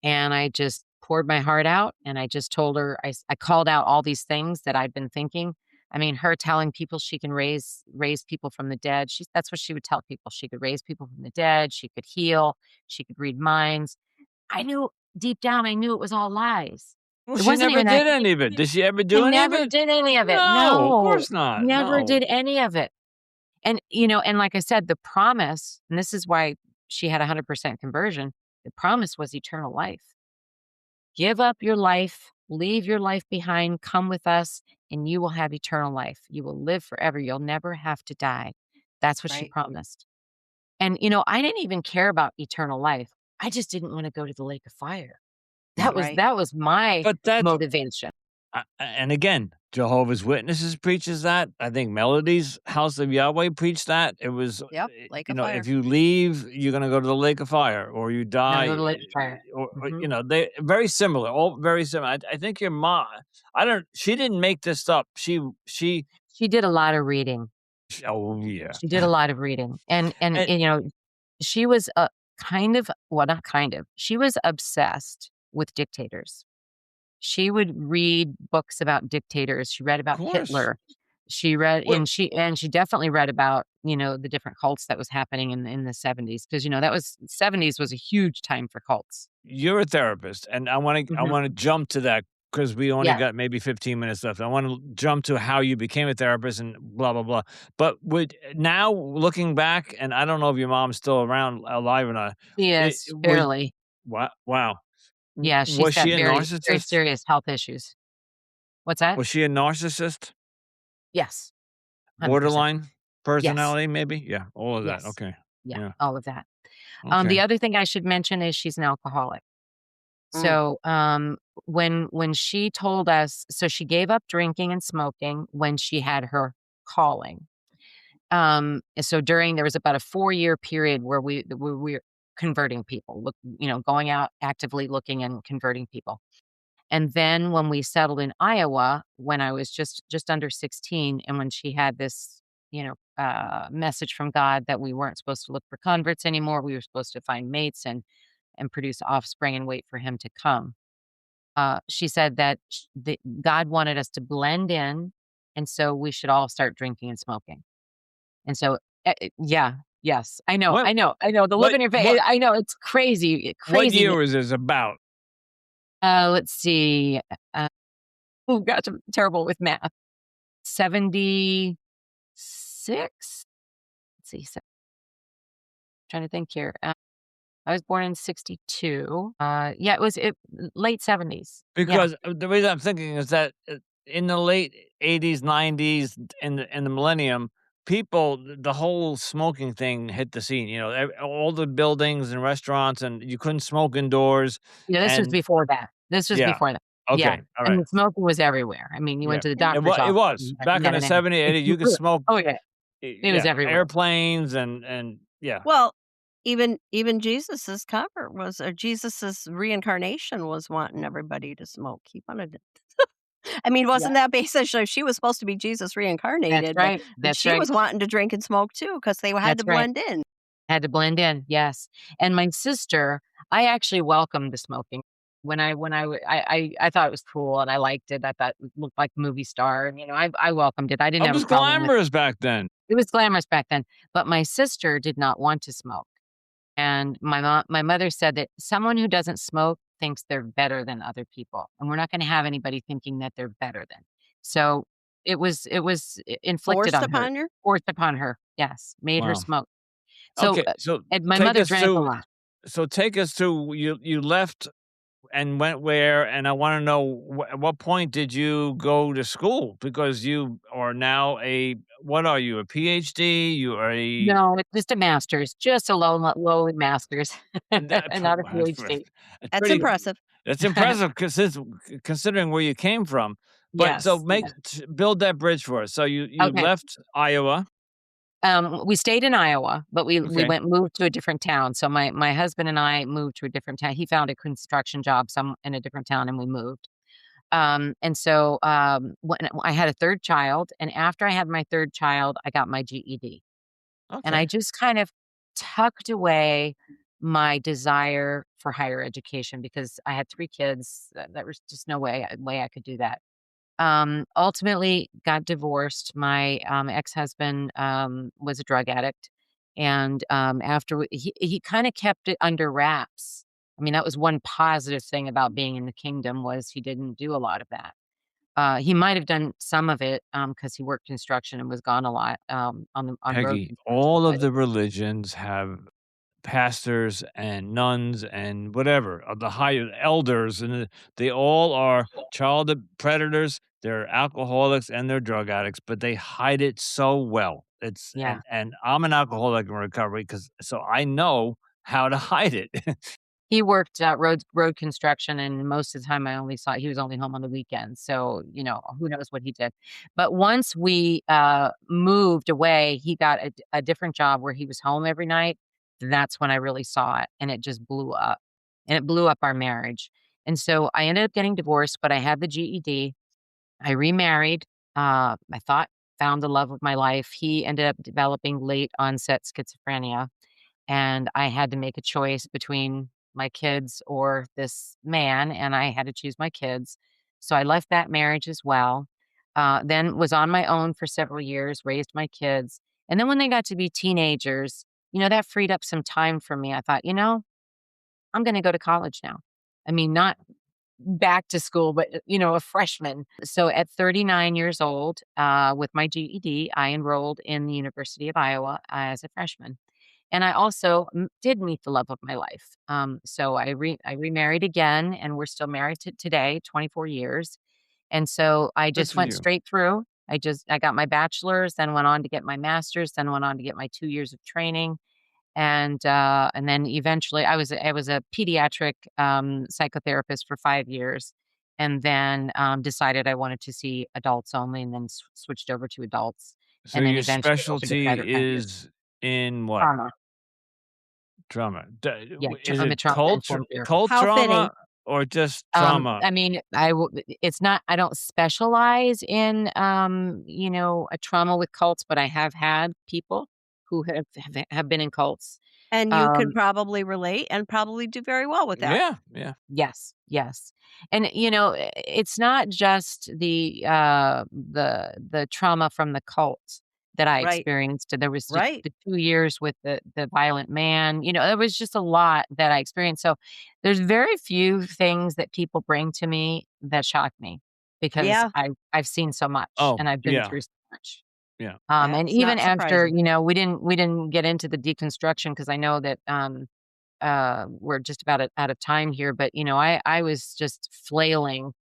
And I just poured my heart out, and I just told her I called out all these things that I'd been thinking. I mean, her telling people she can raise people from the dead. That's what she would tell people. She could raise people from the dead, she could heal, she could read minds. I knew deep down, I knew it was all lies. Well, It she wasn't never even that did any of it. Did she ever I do any of never it? did any of it. No, of No, course not. never No. did any of it. And, and like I said, the promise, and this is why she had 100% conversion, the promise was eternal life. Give up your life, leave your life behind, come with us, and you will have eternal life. You will live forever. You'll never have to die. That's what she Right. promised. And, I didn't even care about eternal life. I just didn't want to go to the lake of fire. Right. That was my But that's motivation. and again, Jehovah's Witnesses preaches that. I think Melody's House of Yahweh preached that. It was, Yep. Lake of fire. if you leave, you're gonna go to the lake of fire, or you Gonna go die, to the lake of fire. or Mhm. they very similar, all very similar. I think your mom. I don't. She didn't make this up. She did a lot of reading. Oh yeah. She did a lot of reading. And, And she was a kind of, well, not kind of, she was obsessed with dictators. She would read books about dictators. She read of about course. Hitler. She read Well, and she definitely read about, the different cults that was happening in the 70s because, that was 70s was a huge time for cults. you're a therapist, and I Mhm. want to jump to that because we only Yeah. got maybe 15 minutes left. I want to jump to how you became a therapist and blah blah blah. But now looking back, and I don't know if your mom's still around alive or not. She It is, was barely. wow. Yeah, she's Was got she a very, very narcissist? serious health issues. What's that? Was she a narcissist? Yes. 100%. Borderline Yes. personality, maybe? Yeah, all of that. Yes. Okay. Yeah, Yeah. all of that. The Okay. other thing I should mention is she's an alcoholic. Mm. So, when she told us so she gave up drinking and smoking when she had her calling. So there was about a 4-year period where we were converting people, going out actively looking and converting people. And then when we settled in Iowa, when I was just under 16, and when she had this, message from God that we weren't supposed to look for converts anymore, we were supposed to find mates and produce offspring and wait for him to come. She said that God wanted us to blend in, and so we should all start drinking and smoking. And so, yeah, yes, I know, What I know, I know. The look what on your face, what I know it's crazy, what crazy. year was this about? Let's see. Oh gosh, I'm terrible with math. 76. Let's see. Trying to think here. I was born in 62. Yeah, it was late 70s. Yeah. Because the reason I'm thinking is that in the late 80s, 90s, in the millennium, the whole smoking thing hit the scene. All the buildings and restaurants, and you couldn't smoke indoors. Yeah, this was And before that. This was yeah, before that. Yeah, Okay, all and right. the smoking was everywhere. I mean, you Yeah, went to the it doctor's was. It office, was and back you in had the an ad. 70s, 80s. You could smoke, Oh, yeah, it was yeah, everywhere. airplanes and yeah. Well, even Jesus's cover was or Jesus's reincarnation was wanting everybody to smoke. He wanted to I mean, Yeah, wasn't that basically she was supposed to be Jesus that's reincarnated, right, and that's she right, was wanting to drink and smoke too because they had that's to right. blend in. Had to blend in, yes, and my sister, I actually welcomed the smoking. When I w I thought it was cool and I liked it. I thought it looked like movie star, and, I welcomed it. I didn't It have a was problem with glamorous back then. it was glamorous back then, but my sister did not want to smoke, and my mother said that someone who doesn't smoke thinks they're better than other people, and we're not gonna have anybody thinking that they're better than. So, it was I inflicted Forced on her, upon her? forced upon her, yes, made her Wow. smoke. So, Okay, so and my take mother us drank a to lot. take us to you left and went where, and I wanna know at what point did you go to school? Because you are now what are you, a PhD? You are a No, it's just a master's, just a lowly master's, that not a PhD. it's That's pretty impressive. it's impressive 'cause considering where you came from. But so Yes, make yeah. build that bridge for us. So you Okay. left Iowa. We stayed in Iowa, but we Okay. moved to a different town. So my husband and I moved to a different town. He found a construction job in a different town, and we moved. And so, when I had a 3rd child, and after I had my 3rd child, I got my GED. And I Okay. just kind of tucked away my desire for higher education because I had 3 kids. There was just no way I could do that. Ultimately got divorced. My, ex-husband, was a drug addict, and, after he kinda kept it under wraps. I mean, that was one positive thing about being in the kingdom was he didn't do a lot of that. He might have done some of it, because he worked construction and was gone a lot, on road Peggy, construction, all of but the religions have pastors and nuns and whatever, the higher elders, and they all are child predators, they're alcoholics, and they're drug addicts, but they hide it so well. It's yeah. and I'm an alcoholic in recovery because so I know how to hide it. He worked, road construction, and most of the time I only saw he was only home on the weekends, so, who knows what he did. But once we, moved away, he got a different job where he was home every night. That's when I really saw it, and it just blew up, and it blew up our marriage. And so I ended up getting divorced, but I had the GED. I remarried, I thought found the love of my life. He ended up developing late onset schizophrenia, and I had to make a choice between my kids or this man, and I had to choose my kids. So I left that marriage as well. Then was on my own for several years, raised my kids. And then when they got to be teenagers, that freed up some time for me. I thought, I'm going to go to college now. I mean, not back to school, but, a freshman. So at 39 years old, with my GED, I enrolled in the University of Iowa as a freshman. And I also did meet the love of my life. So I remarried again, and we're still married to today, 24 years. And so I Good just for went you. straight through. I got my bachelor's, then went on to get my master's, then went on to get my 2 years of training, and then eventually I was a pediatric psychotherapist for 5 years, and then decided I wanted to see adults only, and then switched over to adults, So and then your eventually over the better specialty kind of years. is in what? Trauma. Trauma. Yeah, Is I'm a it trauma informed therapist. cult How fitting. trauma or just trauma? I mean, it's not, I don't specialize in, a trauma with cults, but I have had people who have been in cults. And you could Um, probably relate and probably do very well with that. Yeah, yeah. yes, yes. And, it's not just the trauma from the cult that I Right, experienced. There was just right. the 2 years with the violent man, there was just a lot that I experienced. So, there's very few things that people bring to me that shock me because Yeah, I've seen so much Oh, and I've been yeah, through so much. yeah. And that's even not after, surprising. we didn't get into the deconstruction because I know that, we're just about out of time here, but, I was just flailing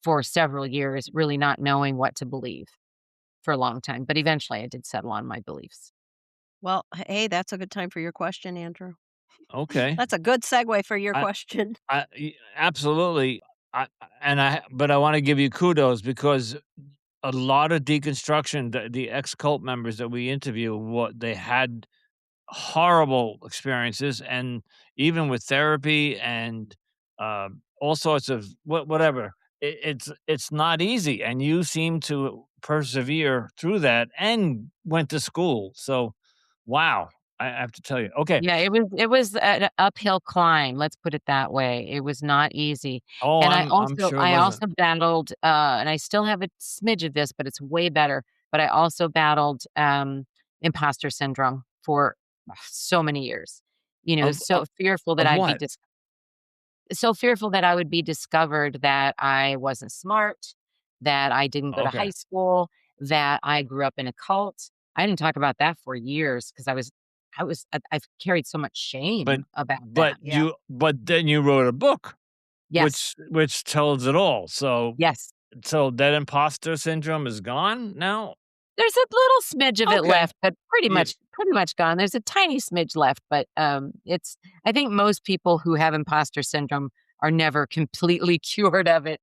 for several years, really not knowing what to believe for a long time, but eventually I did settle on my beliefs. Well, hey, that's a good time for your question, Andrew. Okay. That's a good segue for your I question. absolutely. I but I wanna give you kudos because a lot of deconstruction, the ex-cult members that we interview, what they had horrible experiences, and even with therapy and, all sorts of whatever, it's not easy, and you seem to persevere through that and went to school, so, wow, I have to tell you. Okay. Yeah, it was an uphill climb, let's put it that way. It was not easy. Oh, And I I'm also sure it I wasn't. also battled, and I still have a smidge of this, but it's way better, but I also battled, imposter syndrome for so many years. You know, Of of of what? so fearful that I would be discovered that I wasn't smart, that I didn't go to high Okay. school, that I grew up in a cult. I didn't talk about that for years because I've carried so much But shame about but that. Yeah. you but then you wrote a book, Yes. which tells it all, so Yes. that imposter syndrome is gone now? There's a little smidge of it Okay. left, but pretty Yeah. much pretty much gone. There's a tiny smidge left, but, it's I think most people who have imposter syndrome are never completely cured of it,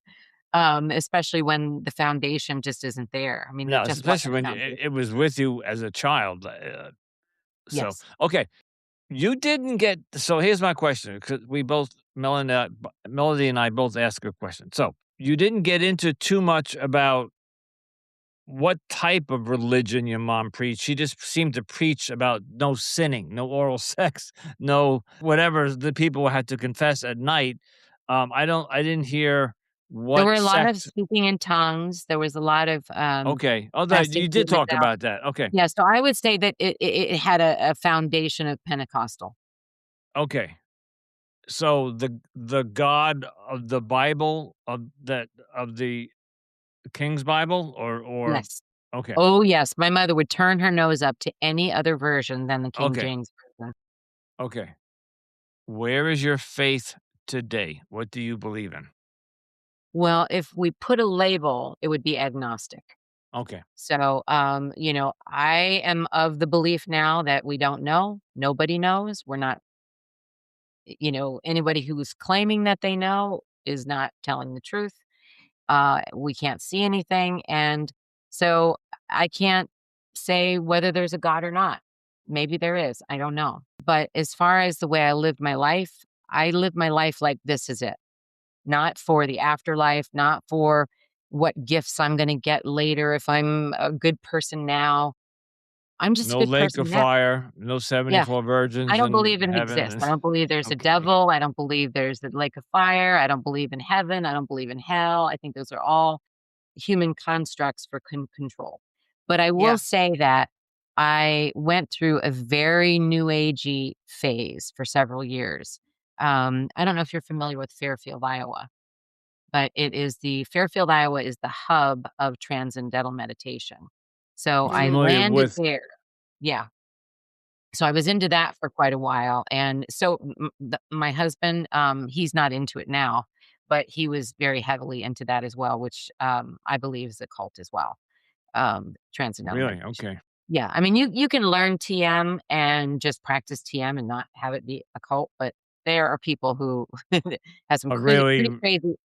especially when the foundation just isn't there. I mean, there No, just wasn't especially a when foundation. it was with you as a child, so Yes. okay. You didn't get so here's my question, because we both Melody and I both ask a question. So, you didn't get into too much about what type of religion your mom preached. She just seemed to preach about no sinning, no oral sex, no whatever the people had to confess at night. I didn't hear There what were a lot of sect. speaking in tongues, there was a lot of, Okay. Oh, that casting you did demons talk out. about that. Okay. Yeah, so I would say that it had a foundation of Pentecostal. Okay. So the God of the Bible of the King's Bible or Yes. okay. Oh, yes, my mother would turn her nose up to any other version than the King Okay. James Version. Okay. Where is your faith today? What do you believe in? Well, if we put a label, it would be agnostic. Okay. So, I am of the belief now that we don't know. Nobody knows. We're not, anybody who's claiming that they know is not telling the truth. We can't see anything. And so I can't say whether there's a God or not. Maybe there is. I don't know. But as far as the way I live my life like this is it, not for the afterlife, not for what gifts I'm going to get later if I'm a good person now. I'm just a No good lake person of now. fire, no Yeah. 74 I virgins don't in believe it exists. heaven. I don't believe there's a Okay. devil. I don't believe there's the lake of fire. I don't believe in heaven. I don't believe in hell. I think those are all human constructs for control. But I will Yeah. say that I went through a very new agey phase for several years. I don't know if you're familiar with Fairfield, Iowa, but Fairfield, Iowa is the hub of transcendental meditation. So I Mm. Familiar landed with there. Yeah. So I was into that for quite a while, and so my husband, he's not into it now, but he was very heavily into that as well, which I believe is a cult as well. Transcendental really? meditation. Okay. Yeah, I mean, you can learn TM and just practice TM and not have it be a cult, but there are people who have some Really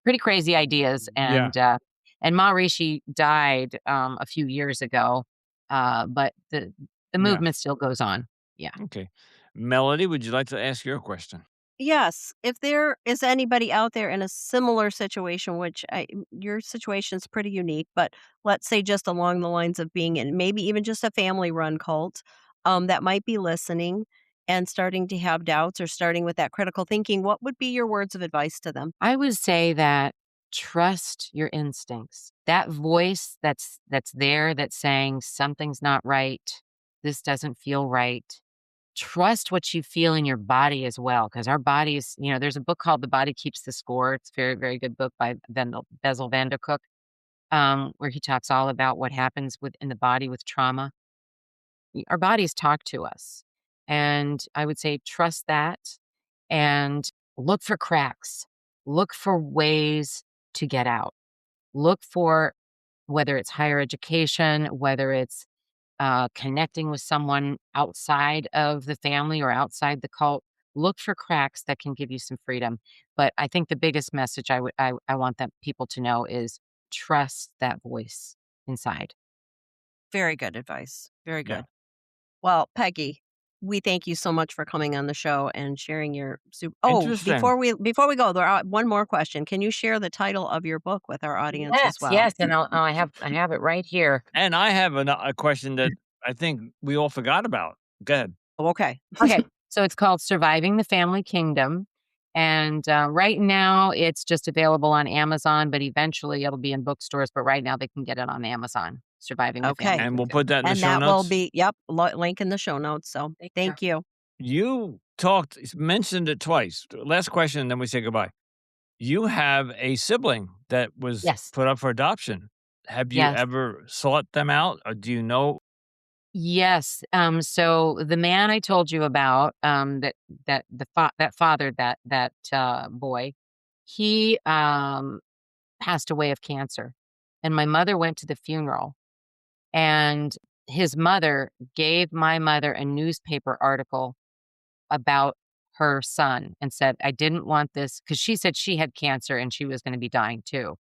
pretty crazy ideas, yeah, and Maharishi died a few years ago, but the yeah. movement still goes on. Yeah. Okay. Melody, would you like to ask your question? Yes, if there is anybody out there in a similar situation, which your situation's pretty unique, but let's say just along the lines of being in maybe even just a family run cult, that might be listening and starting to have doubts or starting with that critical thinking, what would be your words of advice to them? I would say that trust your instincts. That voice that's there that's saying something's not right. This doesn't feel right. Trust what you feel in your body as well, because our bodies, there's a book called The Body Keeps the Score. It's a very, very good book by Bessel van der Kolk, where he talks all about what happens within the body with trauma. Our bodies talk to us. And I would say trust that and look for cracks. Look for ways to get out. Look for whether it's higher education, whether it's connecting with someone outside of the family or outside the cult. look for cracks that can give you some freedom. But I think the biggest message I want that people to know is trust that voice inside. Very good advice. Very Yeah. good. Well, Peggy, we thank you so much for coming on the show and sharing your Oh, Interesting. before we go, there are one more question. Can you share the title of your book with our audience Yes, as well? yes, and I have it right here. And I have a question that I think we all forgot about. Go ahead. Oh, okay. Okay, so it's called Surviving the Family Kingdom, and, right now, it's just available on Amazon, but eventually it'll be in bookstores, but right now they can get it on Amazon, Surviving the Family Okay. And we'll Kingdom. put that in the And show that will notes. be, yep, link in the show notes. So Thank you. thank you. You mentioned it twice. Last question, and then we say goodbye. You have a sibling that was Yes, put up for adoption. Have you yes, ever sought them out, or do you know? yes, so the man I told you about, that fathered that boy, he, passed away of cancer, and my mother went to the funeral. And his mother gave my mother a newspaper article about her son and said, "I didn't want this," because she said she had cancer and she was gonna be dying too,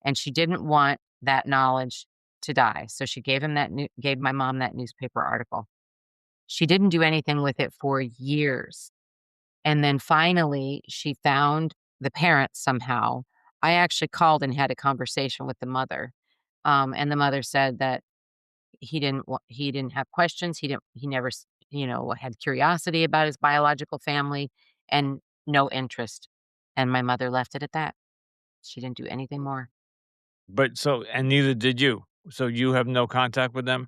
and she didn't want that knowledge to die, so she gave my mom that newspaper article. She didn't do anything with it for years, and then finally, she found the parents somehow. I actually called and had a conversation with the mother, and the mother said that he didn't have questions, he never had curiosity about his biological family and no interest, and my mother left it at that. She didn't do anything more. But and neither did you. So you have no contact with them?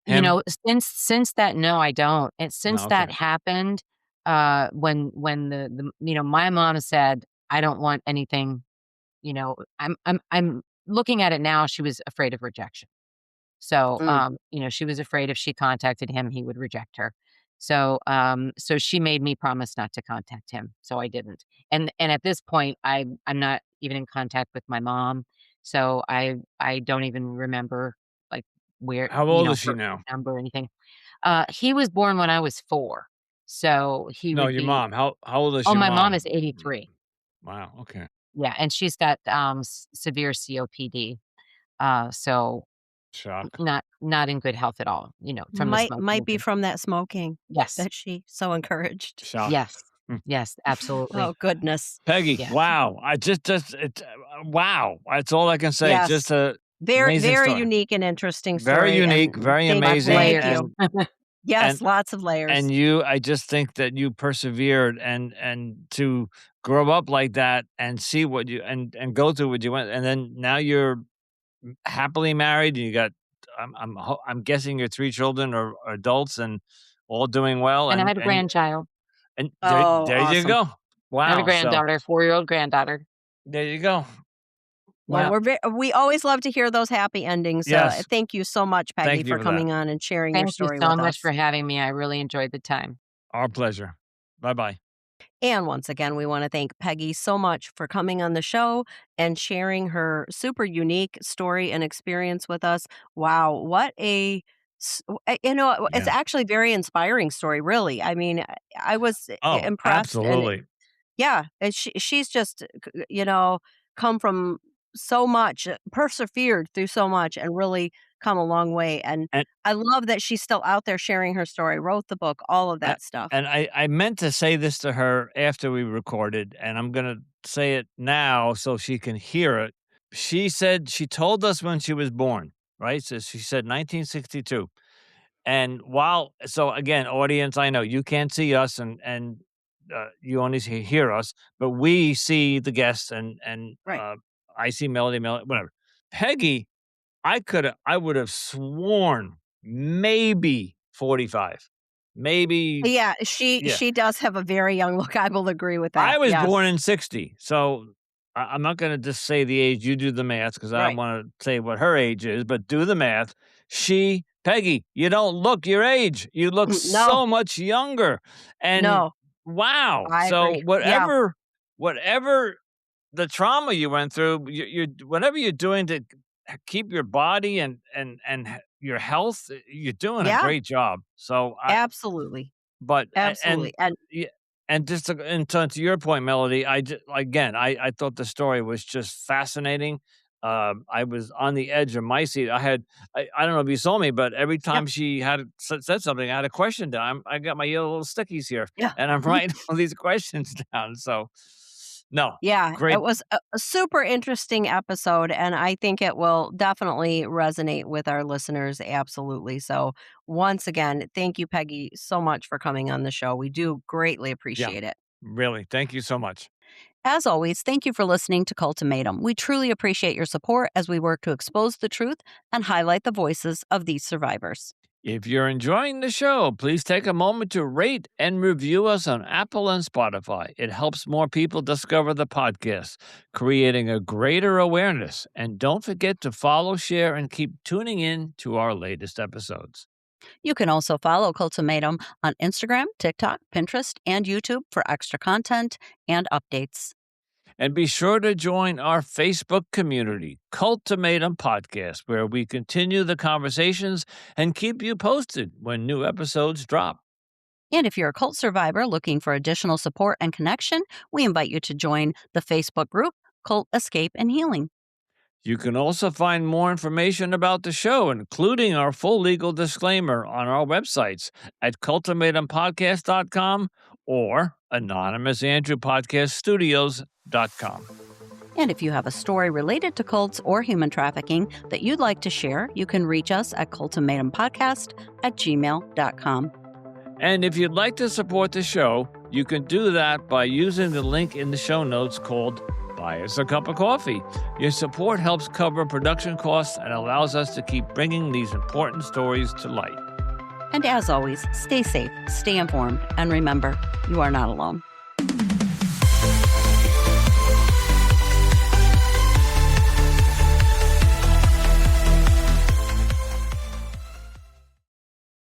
You Him? know, since that no, I don't, and since No, okay. that happened, when my mom said, "I don't want anything," I'm looking at it now, she was afraid of rejection. So, Mm. she was afraid if she contacted him, he would reject her. So she made me promise not to contact him, so I didn't. And at this point, I'm not even in contact with my mom, so I don't even remember, like, where, How old is she her now? number or anything. He was born when I was 4, so he No, would your be mom. How old is oh, your my mom mom? is 83. Wow, okay. Yeah, and she's got, severe COPD, so Shock. not in good health at all, from the smoking Might and be things. from that smoking Yes. that she so encouraged. Shock. Yes. Yes, absolutely. Oh, goodness. Peggy, Yeah. wow. I just it's wow. That's all I can say. Just Yes. a Very, amazing very story. unique and interesting Very story. unique, And very Lots of amazing, thank layers. you. and Yes, lots of layers. I just think that you persevered, and to grow up like that and see what you and go through what you went, and then now you're happily married, and you got I'm guessing your 3 children are adults and all doing well, And I have a grandchild. and Oh, there you awesome. go. I have a Wow, so granddaughter, 4-year-old granddaughter. there you go. Well, Yeah. we always love to hear those happy endings. Yes, Thank you so much, Peggy, thank you for for that. coming on and sharing your Thank you story so with much us. for having me. I really enjoyed the time. Our pleasure. Bye-bye. And once again, we want to thank Peggy so much for coming on the show and sharing her super unique story and experience with us. Wow, what it's Yeah. actually very inspiring story, really. I mean, I was Oh, impressed and absolutely. yeah, and she's just come from so much, persevered through so much and really come a long way, and And I love that she's still out there sharing her story, wrote the book, all of a that stuff. and I meant to say this to her after we recorded, and I'm gonna say it now so she can hear it. She said she told us when she was born, right? So she said 1962. And again, audience, I know you can't see us, and you only hear us, but we see the guests, Right. I see Melody, whatever. Peggy, I would have sworn maybe 45, maybe, Yeah, she yeah. she does have a very young look, I will agree with I that, was yes. born in '60, so I'm not gonna just say the age. You do the math because I don't Right. want to say what her age is, but do the math. Peggy, you don't look your age. You look No, so much younger, and no, wow. I So agree. Yeah, whatever the trauma you went through, whatever you're doing to keep your body and your health, you're doing a yeah, great job. So absolutely, but absolutely, and yeah, And just to your point, Melody, I thought the story was just fascinating. I was on the edge of my seat. I don't know if you saw me, but every Yeah. time she said something, I had a question down. I got my yellow little stickies here, Yeah. and I'm writing all these questions down. So, no, Yeah, great. it was a super interesting episode, and I think it will definitely resonate with our listeners, absolutely. So, once again, thank you, Peggy, so much for coming on the show. We do greatly Yeah, appreciate it. really. Thank you so much. As always, thank you for listening to Cultimatum. We truly appreciate your support as we work to expose the truth and highlight the voices of these survivors. If you're enjoying the show, please take a moment to rate and review us on Apple and Spotify. It helps more people discover the podcast, creating a greater awareness. And don't forget to follow, share, and keep tuning in to our latest episodes. You can also follow Cultimatum on Instagram, TikTok, Pinterest, and YouTube for extra content and updates. And be sure to join our Facebook community, Cultimatum Podcast, where we continue the conversations and keep you posted when new episodes drop. And if you're a cult survivor looking for additional support and connection, we invite you to join the Facebook group Cult Escape and Healing. You can also find more information about the show, including our full legal disclaimer, on our websites at cultimatumpodcast.com or anonymousandrewpodcaststudios.com. And if you have a story related to cults or human trafficking that you'd like to share, you can reach us at cultimatumpodcast@gmail.com. And if you'd like to support the show, you can do that by using the link in the show notes called Buy Us a Cup of Coffee. Your support helps cover production costs and allows us to keep bringing these important stories to light. And as always, stay safe, stay informed, and remember, you are not alone.